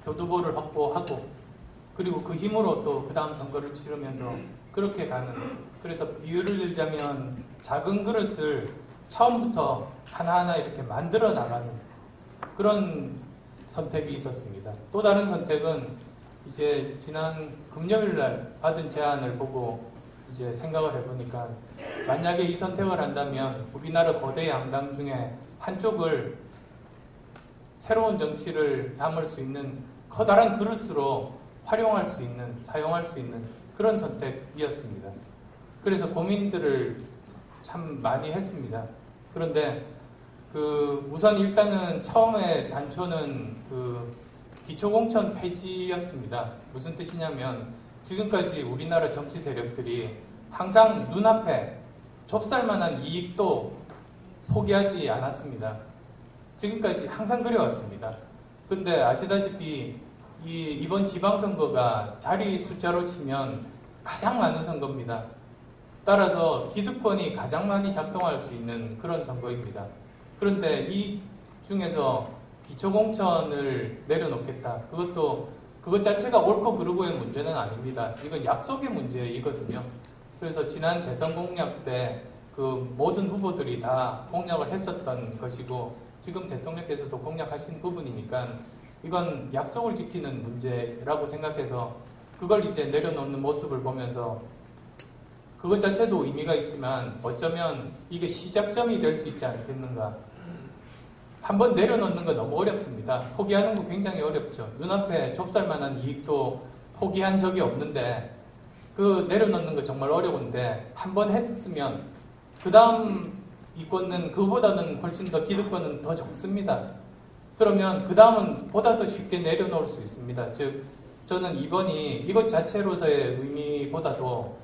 교두보를 확보하고 그리고 그 힘으로 또 그 다음 선거를 치르면서 그렇게 가는 그래서 비유를 들자면 작은 그릇을 처음부터 하나하나 이렇게 만들어 나가는 그런 선택이 있었습니다. 또 다른 선택은 이제 지난 금요일 날 받은 제안을 보고 이제 생각을 해보니까 만약에 이 선택을 한다면 우리나라 거대 양당 중에 한쪽을 새로운 정치를 담을 수 있는 커다란 그릇으로 활용할 수 있는, 사용할 수 있는 그런 선택이었습니다. 그래서 고민들을 참 많이 했습니다. 그런데 우선 일단은 처음에 단초는 기초공천 폐지였습니다. 무슨 뜻이냐면 지금까지 우리나라 정치 세력들이 항상 눈앞에 좁쌀만한 이익도 포기하지 않았습니다. 지금까지 항상 그래왔습니다. 근데 아시다시피 이번 지방선거가 자리 숫자로 치면 가장 많은 선거입니다. 따라서 기득권이 가장 많이 작동할 수 있는 그런 선거입니다. 그런데 이 중에서 기초공천을 내려놓겠다. 그것 자체가 옳고 그르고의 문제는 아닙니다. 이건 약속의 문제이거든요. 그래서 지난 대선 공약 때 모든 후보들이 다 공약을 했었던 것이고 지금 대통령께서도 공약하신 부분이니까 이건 약속을 지키는 문제라고 생각해서 그걸 이제 내려놓는 모습을 보면서 그것 자체도 의미가 있지만 어쩌면 이게 시작점이 될 수 있지 않겠는가. 한번 내려놓는 거 너무 어렵습니다. 포기하는 거 굉장히 어렵죠. 눈앞에 좁쌀만한 이익도 포기한 적이 없는데 그 내려놓는 거 정말 어려운데 한번 했으면 그 다음 이권은 그보다는 훨씬 더 기득권은 더 적습니다. 그러면 그 다음은 보다 더 쉽게 내려놓을 수 있습니다. 즉 저는 이번이 이것 자체로서의 의미보다도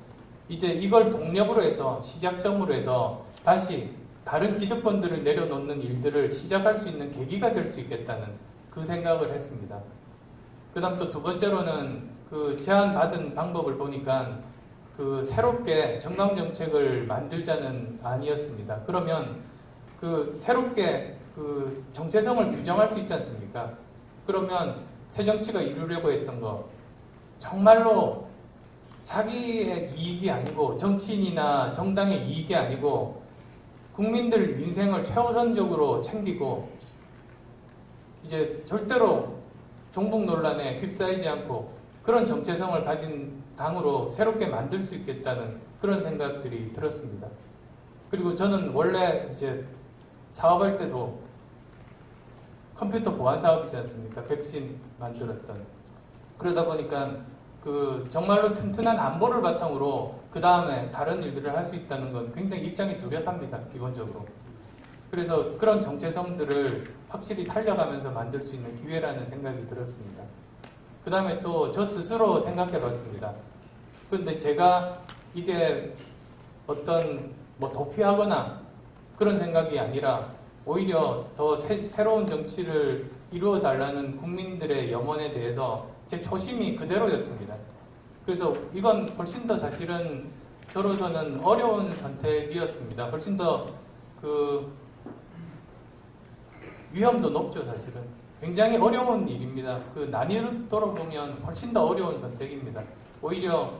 이제 이걸 동력으로 해서 시작점으로 해서 다시 다른 기득권들을 내려놓는 일들을 시작할 수 있는 계기가 될 수 있겠다는 그 생각을 했습니다. 그 다음 또 두 번째로는 그 제안받은 방법을 보니까 그 새롭게 정강정책을 만들자는 안이었습니다. 그러면 그 새롭게 그 정체성을 규정할 수 있지 않습니까? 그러면 새정치가 이루려고 했던 거 정말로 자기의 이익이 아니고 정치인이나 정당의 이익이 아니고 국민들 민생을 최우선적으로 챙기고 이제 절대로 종북 논란에 휩싸이지 않고 그런 정체성을 가진 당으로 새롭게 만들 수 있겠다는 그런 생각들이 들었습니다. 그리고 저는 원래 이제 사업할 때도 컴퓨터 보안 사업이지 않습니까? 백신 만들었던. 그러다 보니까 그 정말로 튼튼한 안보를 바탕으로 그 다음에 다른 일들을 할 수 있다는 건 굉장히 입장이 뚜렷합니다. 기본적으로. 그래서 그런 정체성들을 확실히 살려가면서 만들 수 있는 기회라는 생각이 들었습니다. 그 다음에 또 저 스스로 생각해 봤습니다. 그런데 제가 이게 어떤 뭐 도피하거나 그런 생각이 아니라 오히려 더 새로운 정치를 이루어 달라는 국민들의 염원에 대해서 제 초심이 그대로였습니다. 그래서 이건 훨씬 더 사실은 저로서는 어려운 선택이었습니다. 훨씬 더 그 위험도 높죠, 사실은. 굉장히 어려운 일입니다. 그 난이도로 돌아보면 훨씬 더 어려운 선택입니다. 오히려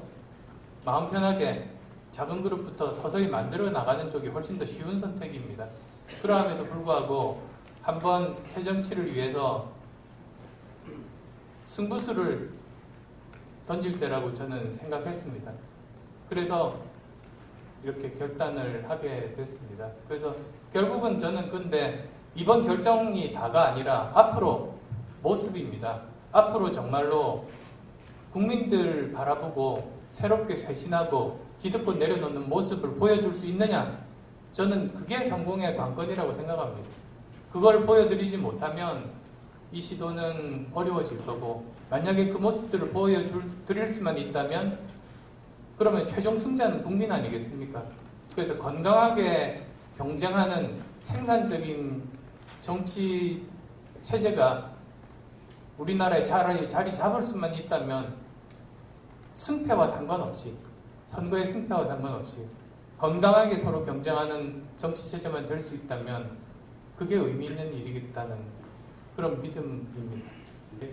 마음 편하게 작은 그룹부터 서서히 만들어 나가는 쪽이 훨씬 더 쉬운 선택입니다. 그러함에도 불구하고 한번 새 정치를 위해서 승부수를 던질 때라고 저는 생각했습니다. 그래서 이렇게 결단을 하게 됐습니다. 그래서 결국은 저는 근데 이번 결정이 다가 아니라 앞으로 모습입니다. 앞으로 정말로 국민들 바라보고 새롭게 쇄신하고 기득권 내려놓는 모습을 보여줄 수 있느냐? 저는 그게 성공의 관건이라고 생각합니다. 그걸 보여드리지 못하면 이 시도는 어려워질 거고 만약에 그 모습들을 보여드릴 수만 있다면 그러면 최종 승자는 국민 아니겠습니까? 그래서 건강하게 경쟁하는 생산적인 정치 체제가 우리나라에 자리 잡을 수만 있다면 승패와 상관없이 선거의 승패와 상관없이 건강하게 서로 경쟁하는 정치 체제만 될 수 있다면 그게 의미 있는 일이겠다는 그런 믿음입니다.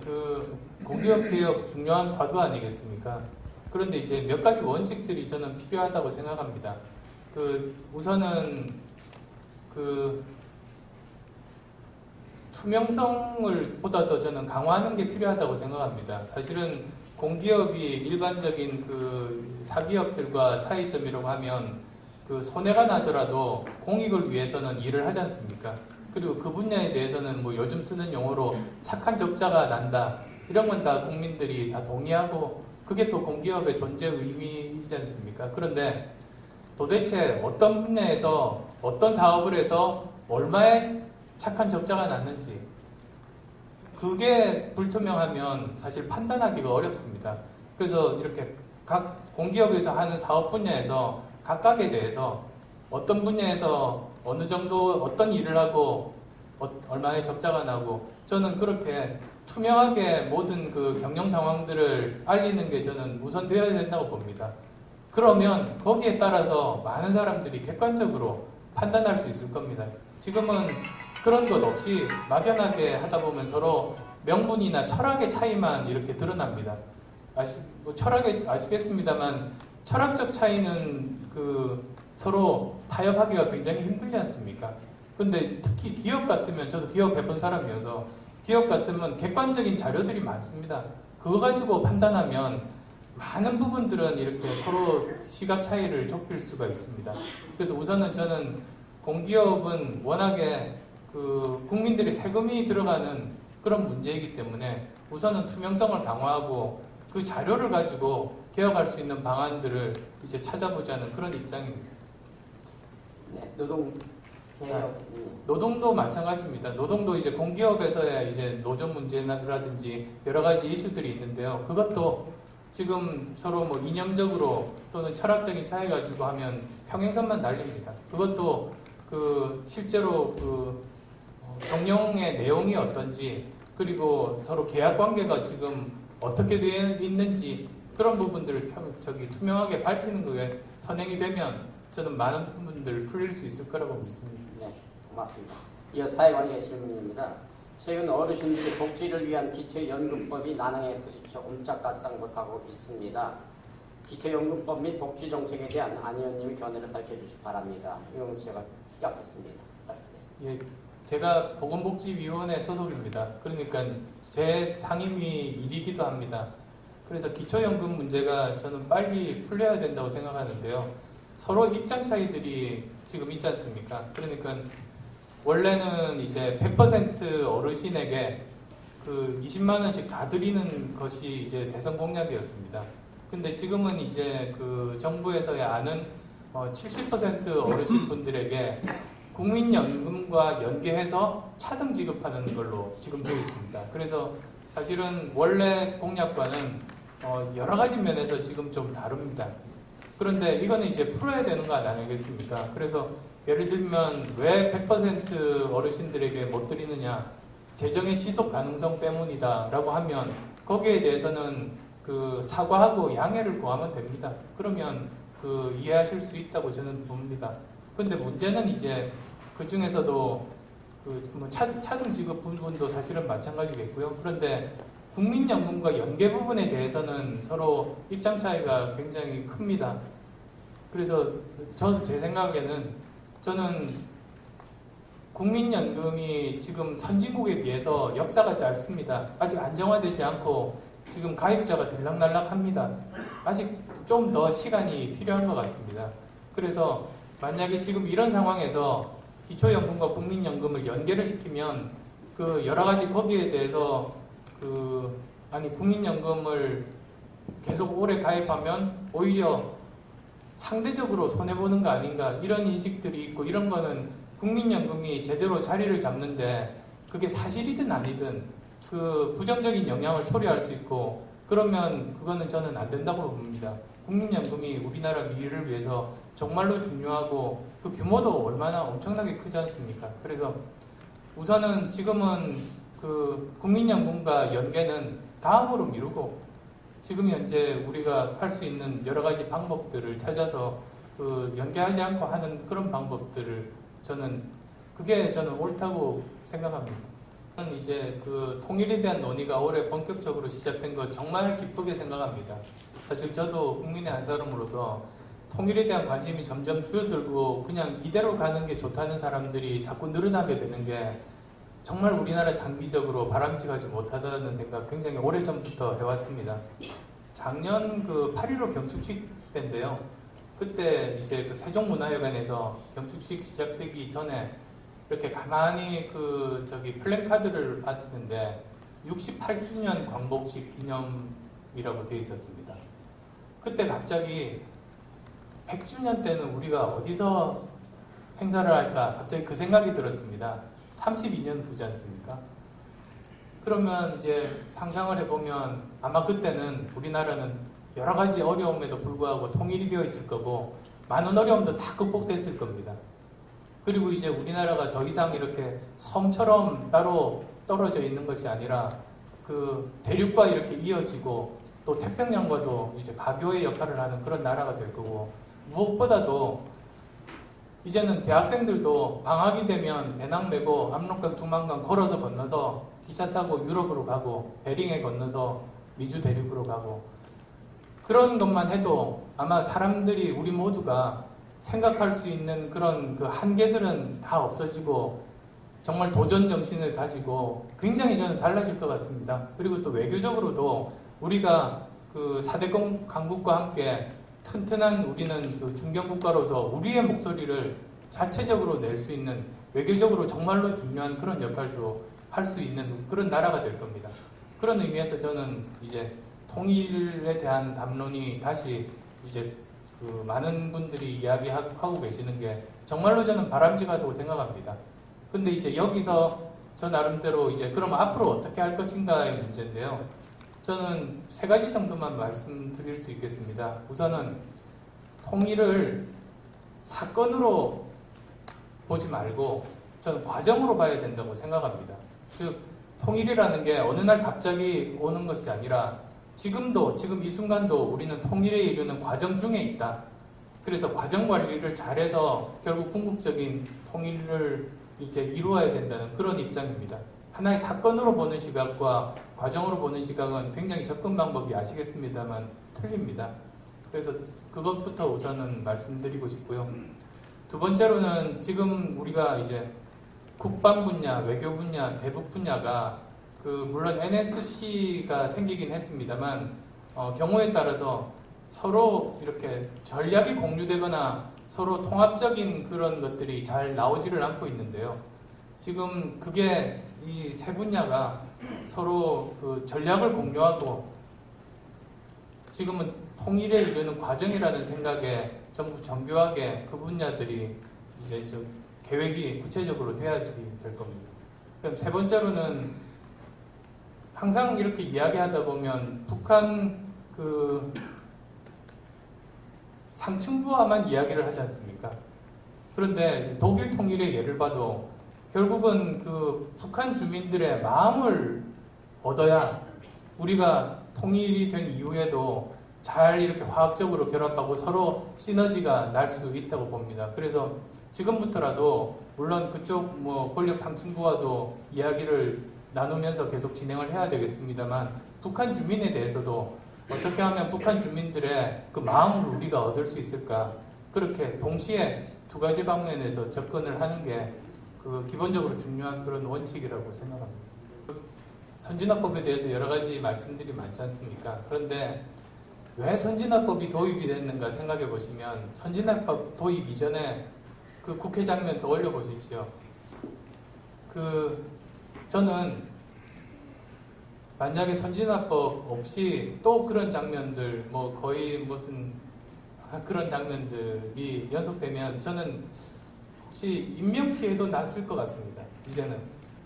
그 공기업 개혁 중요한 과도 아니겠습니까? 그런데 이제 몇 가지 원칙들이 저는 필요하다고 생각합니다. 우선은 투명성을 보다 더 저는 강화하는 게 필요하다고 생각합니다. 사실은 공기업이 일반적인 사기업들과 차이점이라고 하면 손해가 나더라도 공익을 위해서는 일을 하지 않습니까? 그리고 그 분야에 대해서는 뭐 요즘 쓰는 용어로 착한 적자가 난다. 이런 건 다 국민들이 다 동의하고 그게 또 공기업의 존재 의미이지 않습니까? 그런데 도대체 어떤 분야에서 어떤 사업을 해서 얼마의 착한 적자가 났는지 그게 불투명하면 사실 판단하기가 어렵습니다. 그래서 이렇게 각 공기업에서 하는 사업 분야에서 각각에 대해서 어떤 분야에서 어느 정도 어떤 일을 하고 얼마의 적자가 나고 저는 그렇게 투명하게 모든 그 경영 상황들을 알리는 게 저는 우선되어야 된다고 봅니다. 그러면 거기에 따라서 많은 사람들이 객관적으로 판단할 수 있을 겁니다. 지금은 그런 것 없이 막연하게 하다 보면 서로 명분이나 철학의 차이만 이렇게 드러납니다. 철학에 아시겠습니다만 철학적 차이는 서로 타협하기가 굉장히 힘들지 않습니까? 근데 특히 기업 같으면 저도 기업 해본 사람이어서 기업 같으면 객관적인 자료들이 많습니다. 그거 가지고 판단하면 많은 부분들은 이렇게 서로 시각 차이를 좁힐 수가 있습니다. 그래서 우선은 저는 공기업은 워낙에 그 국민들의 세금이 들어가는 그런 문제이기 때문에 우선은 투명성을 강화하고 그 자료를 가지고 개혁할 수 있는 방안들을 이제 찾아보자는 그런 입장입니다. 네, 노동 개혁. 노동도 마찬가지입니다. 노동도 이제 공기업에서야 이제 노조 문제라든지 여러 가지 이슈들이 있는데요. 그것도 지금 서로 뭐 이념적으로 또는 철학적인 차이 가지고 하면 평행선만 달립니다. 그것도 그 실제로 그 경영의 내용이 어떤지 그리고 서로 계약 관계가 지금 어떻게 되어 있는지 그런 부분들을 투명하게 밝히는 거에 선행이 되면 저는 많은 부분들을 풀릴 수 있을 거라고 믿습니다. 네, 고맙습니다. 이어 사회관계 질문입니다. 최근 어르신들의 복지를 위한 기초연금법이 난항에 부딪혀 옴짝달싹하고 있습니다. 기초연금법 및 복지정책에 대한 안 의원님의 견해를 밝혀주시기 바랍니다. 이용수 씨가 시작했습니다. 예, 제가 보건복지위원회 소속입니다. 그러니까 제 상임위 일이기도 합니다. 그래서 기초연금 문제가 저는 빨리 풀려야 된다고 생각하는데요. 서로 입장 차이들이 지금 있지 않습니까? 그러니까 원래는 이제 100% 어르신에게 그 20만 원씩 다 드리는 것이 이제 대선 공약이었습니다. 근데 지금은 이제 그 정부에서야 아는 70% 어르신 분들에게 국민연금과 연계해서 차등 지급하는 걸로 지금 되어 있습니다. 그래서 사실은 원래 공약과는 여러 가지 면에서 지금 좀 다릅니다. 그런데 이거는 이제 풀어야 되는 거 아니겠습니까? 그래서 예를 들면 왜 100% 어르신들에게 못 드리느냐? 재정의 지속 가능성 때문이다 라고 하면 거기에 대해서는 그 사과하고 양해를 구하면 됩니다. 그러면 그 이해하실 수 있다고 저는 봅니다. 근데 문제는 이제 그 중에서도 그 뭐 차등 지급 부분도 사실은 마찬가지겠고요. 그런데 국민연금과 연계 부분에 대해서는 서로 입장 차이가 굉장히 큽니다. 그래서 제 생각에는 저는 국민연금이 지금 선진국에 비해서 역사가 짧습니다. 아직 안정화되지 않고 지금 가입자가 들락날락합니다. 아직 좀 더 시간이 필요한 것 같습니다. 그래서 만약에 지금 이런 상황에서 기초연금과 국민연금을 연계를 시키면 그 여러 가지 거기에 대해서 국민연금을 계속 오래 가입하면 오히려 상대적으로 손해보는 거 아닌가 이런 인식들이 있고 이런 거는 국민연금이 제대로 자리를 잡는데 그게 사실이든 아니든 그 부정적인 영향을 초래할 수 있고 그러면 그거는 저는 안 된다고 봅니다. 국민연금이 우리나라 미래를 위해서 정말로 중요하고 그 규모도 얼마나 엄청나게 크지 않습니까? 그래서 우선은 지금은 그 국민연금과 연계는 다음으로 미루고 지금 현재 우리가 할 수 있는 여러 가지 방법들을 찾아서 그 연계하지 않고 하는 그런 방법들을 그게 저는 옳다고 생각합니다. 저는 이제 그 통일에 대한 논의가 올해 본격적으로 시작된 거 정말 기쁘게 생각합니다. 사실 저도 국민의 한 사람으로서 통일에 대한 관심이 점점 줄어들고 그냥 이대로 가는 게 좋다는 사람들이 자꾸 늘어나게 되는 게 정말 우리나라 장기적으로 바람직하지 못하다는 생각 굉장히 오래전부터 해왔습니다. 작년 그 8.15 경축식 때인데요. 그때 이제 그 세종문화회관에서 경축식 시작되기 전에 이렇게 가만히 플랜카드를 봤는데 68주년 광복식 기념이라고 되어 있었습니다. 그때 갑자기 100주년 때는 우리가 어디서 행사를 할까 갑자기 그 생각이 들었습니다. 32년 후지 않습니까? 그러면 이제 상상을 해보면 아마 그때는 우리나라는 여러 가지 어려움에도 불구하고 통일이 되어 있을 거고 많은 어려움도 다 극복됐을 겁니다. 그리고 이제 우리나라가 더 이상 이렇게 섬처럼 따로 떨어져 있는 것이 아니라 그 대륙과 이렇게 이어지고 또 태평양과도 이제 가교의 역할을 하는 그런 나라가 될 거고 무엇보다도 이제는 대학생들도 방학이 되면 배낭 메고 압록강, 두만강 걸어서 건너서 기차 타고 유럽으로 가고 베링에 건너서 미주 대륙으로 가고 그런 것만 해도 아마 사람들이 우리 모두가 생각할 수 있는 그런 그 한계들은 다 없어지고 정말 도전 정신을 가지고 굉장히 저는 달라질 것 같습니다. 그리고 또 외교적으로도 우리가 그 4대 강국과 함께 튼튼한 우리는 그 중견국가로서 우리의 목소리를 자체적으로 낼 수 있는 외교적으로 정말로 중요한 그런 역할도 할 수 있는 그런 나라가 될 겁니다. 그런 의미에서 저는 이제 통일에 대한 담론이 다시 이제 그 많은 분들이 이야기하고 계시는 게 정말로 저는 바람직하다고 생각합니다. 근데 이제 여기서 저 나름대로 이제 그럼 앞으로 어떻게 할 것인가의 문제인데요. 저는 3가지 정도만 말씀드릴 수 있겠습니다. 우선은 통일을 사건으로 보지 말고 저는 과정으로 봐야 된다고 생각합니다. 즉 통일이라는 게 어느 날 갑자기 오는 것이 아니라 지금 이 순간도 우리는 통일에 이르는 과정 중에 있다. 그래서 과정 관리를 잘해서 결국 궁극적인 통일을 이제 이루어야 된다는 그런 입장입니다. 하나의 사건으로 보는 시각과 과정으로 보는 시각은 굉장히 접근 방법이 아시겠습니다만 틀립니다. 그래서 그것부터 우선은 말씀드리고 싶고요. 두 번째로는 지금 우리가 이제 국방 분야, 외교 분야, 대북 분야가 물론 NSC가 생기긴 했습니다만 경우에 따라서 서로 이렇게 전략이 공유되거나 서로 통합적인 그런 것들이 잘 나오지를 않고 있는데요. 지금 그게 이 세 분야가 서로 그 전략을 공유하고 지금은 통일에 이르는 과정이라는 생각에 전부 정교하게 그 분야들이 이제 좀 계획이 구체적으로 돼야지 될 겁니다. 그럼 세 번째로는 항상 이렇게 이야기하다 보면 북한 그 상층부와만 이야기를 하지 않습니까? 그런데 독일 통일의 예를 봐도 결국은 그 북한 주민들의 마음을 얻어야 우리가 통일이 된 이후에도 잘 이렇게 화학적으로 결합하고 서로 시너지가 날 수 있다고 봅니다. 그래서 지금부터라도 물론 그쪽 권력 상층부와도 이야기를 나누면서 계속 진행을 해야 되겠습니다만 북한 주민에 대해서도 어떻게 하면 북한 주민들의 그 마음을 우리가 얻을 수 있을까? 그렇게 동시에 2가지 방면에서 접근을 하는 게 그 기본적으로 중요한 그런 원칙이라고 생각합니다. 선진화법에 대해서 여러 가지 말씀들이 많지 않습니까? 그런데 왜 선진화법이 도입이 됐는가 생각해 보시면 선진화법 도입 이전에 그 국회 장면 떠올려 보십시오. 저는 만약에 선진화법 없이 또 그런 장면들, 거의 무슨 그런 장면들이 연속되면 저는 혹시 인명피해도 났을 것 같습니다. 이제는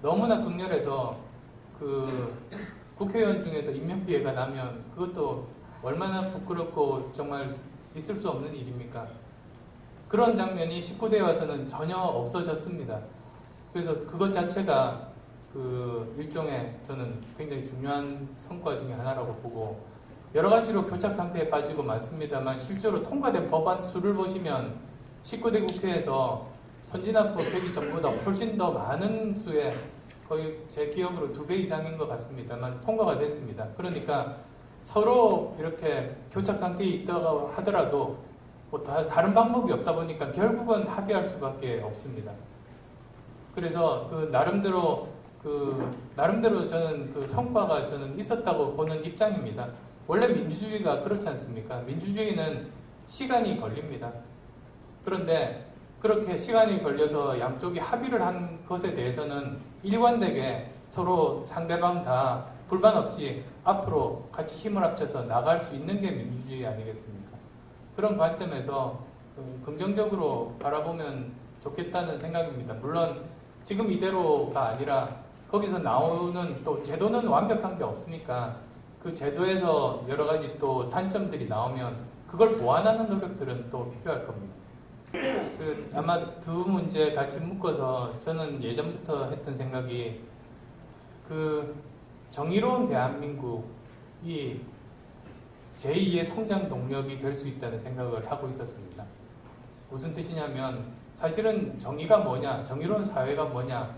너무나 극렬해서 국회의원 중에서 인명피해가 나면 그것도 얼마나 부끄럽고 정말 있을 수 없는 일입니까? 그런 장면이 19대에 와서는 전혀 없어졌습니다. 그래서 그것 자체가 일종의 저는 굉장히 중요한 성과 중에 하나라고 보고 여러 가지로 교착 상태에 빠지고 많습니다만 실제로 통과된 법안 수를 보시면 19대 국회에서 선진화법 되기 전보다 훨씬 더 많은 수의 거의 제 기억으로 2배 이상인 것 같습니다만 통과가 됐습니다. 그러니까 서로 이렇게 교착 상태에 있다고 하더라도 다른 방법이 없다 보니까 결국은 합의할 수밖에 없습니다. 그래서 나름대로 저는 성과가 저는 있었다고 보는 입장입니다. 원래 민주주의가 그렇지 않습니까? 민주주의는 시간이 걸립니다. 그런데 그렇게 시간이 걸려서 양쪽이 합의를 한 것에 대해서는 일관되게 서로 상대방 다 불만 없이 앞으로 같이 힘을 합쳐서 나갈 수 있는 게 민주주의 아니겠습니까? 그런 관점에서 긍정적으로 바라보면 좋겠다는 생각입니다. 물론 지금 이대로가 아니라 거기서 나오는 또 제도는 완벽한 게 없으니까 그 제도에서 여러 가지 또 단점들이 나오면 그걸 보완하는 노력들은 또 필요할 겁니다. 아마 2 문제 같이 묶어서 저는 예전부터 했던 생각이 정의로운 대한민국이 제2의 성장 동력이 될 수 있다는 생각을 하고 있었습니다. 무슨 뜻이냐면 사실은 정의가 뭐냐, 정의로운 사회가 뭐냐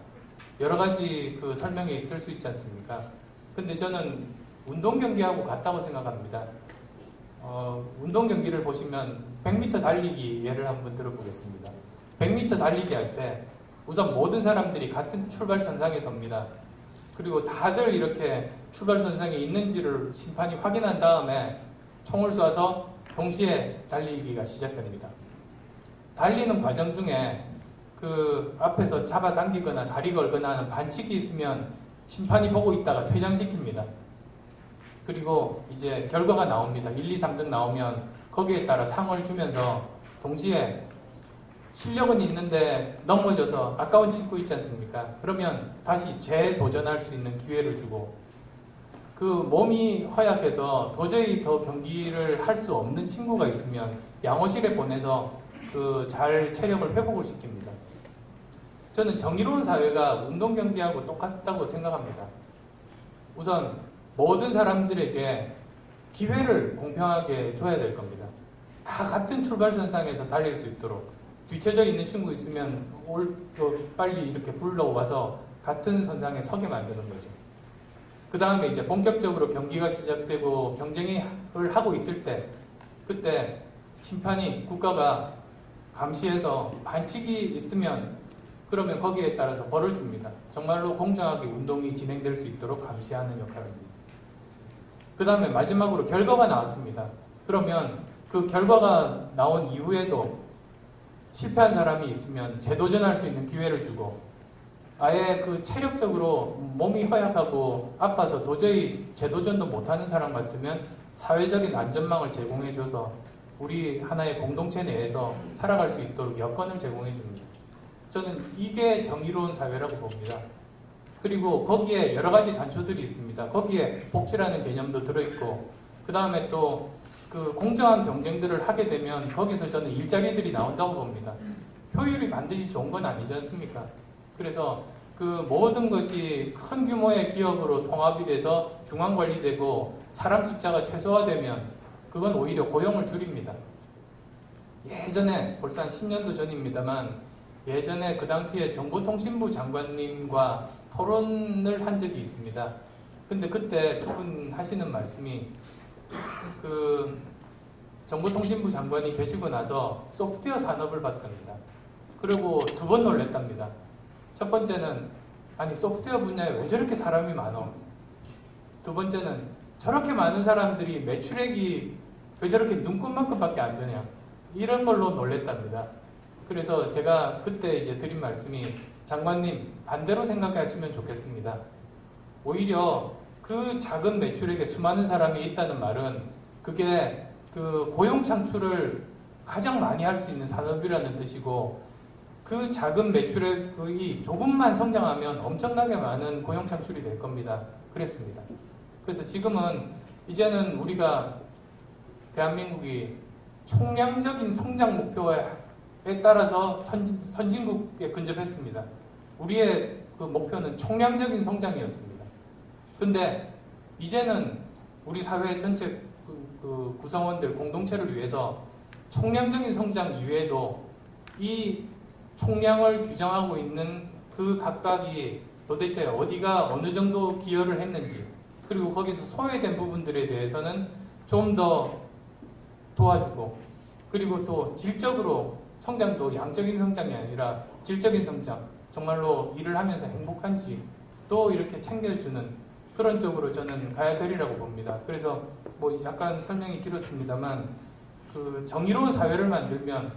여러 가지 설명이 있을 수 있지 않습니까? 근데 저는 운동 경기하고 같다고 생각합니다. 운동 경기를 보시면 100m 달리기 예를 한번 들어보겠습니다. 100m 달리기 할 때 우선 모든 사람들이 같은 출발선상에 섭니다. 그리고 다들 이렇게 출발선상에 있는지를 심판이 확인한 다음에 총을 쏴서 동시에 달리기가 시작됩니다. 달리는 과정 중에 그 앞에서 잡아당기거나 다리 걸거나 하는 반칙이 있으면 심판이 보고 있다가 퇴장시킵니다. 그리고 이제 결과가 나옵니다. 1, 2, 3등 나오면 거기에 따라 상을 주면서 동시에 실력은 있는데 넘어져서 아까운 친구 있지 않습니까? 그러면 다시 재도전할 수 있는 기회를 주고, 그 몸이 허약해서 도저히 더 경기를 할 수 없는 친구가 있으면 양호실에 보내서 그 잘 체력을 회복을 시킵니다. 저는 정의로운 사회가 운동 경기하고 똑같다고 생각합니다. 우선 모든 사람들에게 기회를 공평하게 줘야 될 겁니다. 다 같은 출발선상에서 달릴 수 있도록, 뒤쳐져 있는 친구 있으면 빨리 이렇게 불러와서 같은 선상에 서게 만드는 거죠. 그 다음에 이제 본격적으로 경기가 시작되고 경쟁을 하고 있을 때, 그때 심판이, 국가가 감시해서 반칙이 있으면 그러면 거기에 따라서 벌을 줍니다. 정말로 공정하게 운동이 진행될 수 있도록 감시하는 역할입니다. 그 다음에 마지막으로 결과가 나왔습니다. 그러면 그 결과가 나온 이후에도 실패한 사람이 있으면 재도전할 수 있는 기회를 주고, 아예 그 체력적으로 몸이 허약하고 아파서 도저히 재도전도 못하는 사람 같으면 사회적인 안전망을 제공해줘서 우리 하나의 공동체 내에서 살아갈 수 있도록 여건을 제공해줍니다. 저는 이게 정의로운 사회라고 봅니다. 그리고 거기에 여러 가지 단초들이 있습니다. 거기에 복지라는 개념도 들어있고, 그 다음에 또 그 공정한 경쟁들을 하게 되면 거기서 저는 일자리들이 나온다고 봅니다. 효율이 반드시 좋은 건 아니지 않습니까? 그래서 그 모든 것이 큰 규모의 기업으로 통합이 돼서 중앙 관리되고 사람 숫자가 최소화되면 그건 오히려 고용을 줄입니다. 예전에 벌써 한 10년도 전입니다만, 예전에 그 당시에 정보통신부 장관님과 토론을 한 적이 있습니다. 근데 그때 그분 하시는 말씀이, 그 정보통신부 장관이 계시고 나서 소프트웨어 산업을 봤답니다. 그리고 두 번 놀랬답니다. 첫 번째는, 아니 소프트웨어 분야에 왜 저렇게 사람이 많어? 두 번째는, 저렇게 많은 사람들이 매출액이 왜 저렇게 눈꽃만큼밖에 안 되냐? 이런 걸로 놀랬답니다. 그래서 제가 그때 이제 드린 말씀이, 장관님 반대로 생각하시면 좋겠습니다. 오히려 그 작은 매출액에 수많은 사람이 있다는 말은 그게 그 고용 창출을 가장 많이 할 수 있는 산업이라는 뜻이고, 그 작은 매출액이 조금만 성장하면 엄청나게 많은 고용 창출이 될 겁니다. 그랬습니다. 그래서 지금은 이제는 우리가 대한민국이 총량적인 성장 목표에 따라서 선진국에 근접했습니다. 우리의 그 목표는 총량적인 성장이었습니다. 근데 이제는 우리 사회 전체 그 구성원들 공동체를 위해서 총량적인 성장 이외에도 이 총량을 규정하고 있는 그 각각이 도대체 어디가 어느 정도 기여를 했는지, 그리고 거기서 소외된 부분들에 대해서는 좀 더 도와주고, 그리고 또 질적으로 성장도 양적인 성장이 아니라 질적인 성장, 정말로 일을 하면서 행복한지 또 이렇게 챙겨주는 그런 쪽으로 저는 가야 되리라고 봅니다. 그래서 뭐 약간 설명이 길었습니다만, 그 정의로운 사회를 만들면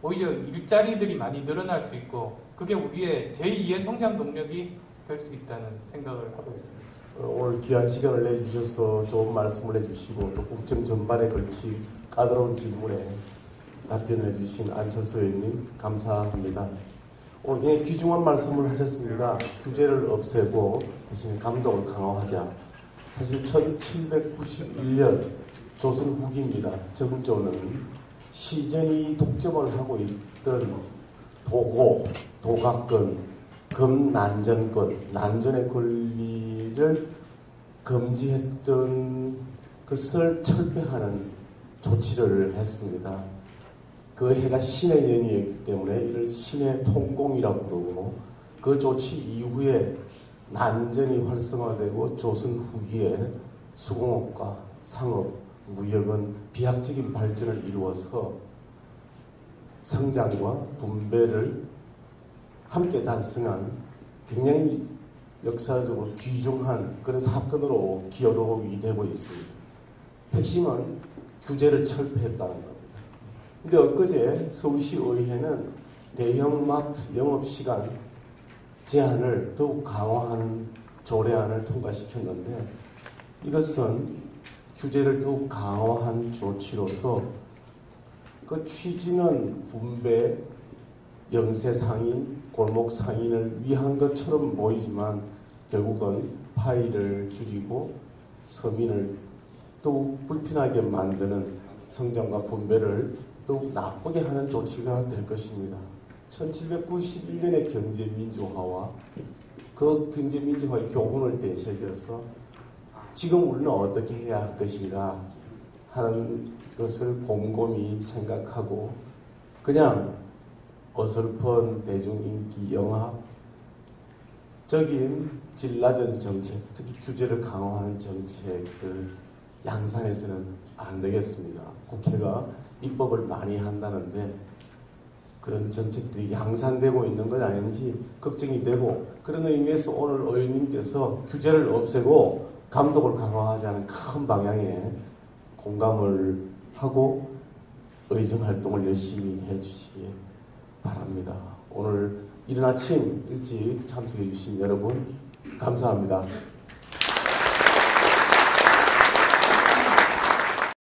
오히려 일자리들이 많이 늘어날 수 있고, 그게 우리의 제2의 성장 동력이 될 수 있다는 생각을 하고 있습니다. 오늘 귀한 시간을 내주셔서 좋은 말씀을 해주시고, 또 국정 전반에 걸친 까다로운 질문에 답변해 주신 안철수 의원님 감사합니다. 오늘 굉장히 귀중한 말씀을 하셨습니다. 규제를 없애고 대신 감독을 강화하자. 사실 1791년 조선 후기입니다. 정조는 시전이 독점을 하고 있던 도고, 도각권, 금난전권, 난전의 권리를 금지했던 것을 철폐하는 조치를 했습니다. 그 해가 신의 연이었기 때문에 이를 신의 통공이라고 부르고, 그 조치 이후에 난전이 활성화되고 조선 후기에 수공업과 상업, 무역은 비약적인 발전을 이루어서 성장과 분배를 함께 달성한 굉장히 역사적으로 귀중한 그런 사건으로 기록이 되고 있습니다. 핵심은 규제를 철폐했다는 겁니다. 근데 엊그제 서울시 의회는 대형마트 영업시간 제한을 더욱 강화하는 조례안을 통과시켰는데 이것은 규제를 더욱 강화한 조치로서 그 취지는 분배, 영세 상인, 골목 상인을 위한 것처럼 보이지만 결국은 파이를 줄이고 서민을 더욱 불편하게 만드는 성장과 분배를 더욱 나쁘게 하는 조치가 될 것입니다. 1791년의 경제민주화와 그 경제민주화의 교훈을 되새겨서 지금 우리는 어떻게 해야 할 것인가 하는 것을 곰곰이 생각하고 그냥 어설픈 대중인기 영합적인 질 낮은 정책, 특히 규제를 강화하는 정책을 양산해서는 안 되겠습니다. 국회가 입법을 많이 한다는데 그런 정책들이 양산되고 있는 것 아닌지 걱정이 되고 그런 의미에서 오늘 의원님께서 규제를 없애고 감독을 강화하자는 큰 방향에 공감을 하고 의정 활동을 열심히 해주시기 바랍니다. 오늘 이른 아침 일찍 참석해 주신 여러분 감사합니다.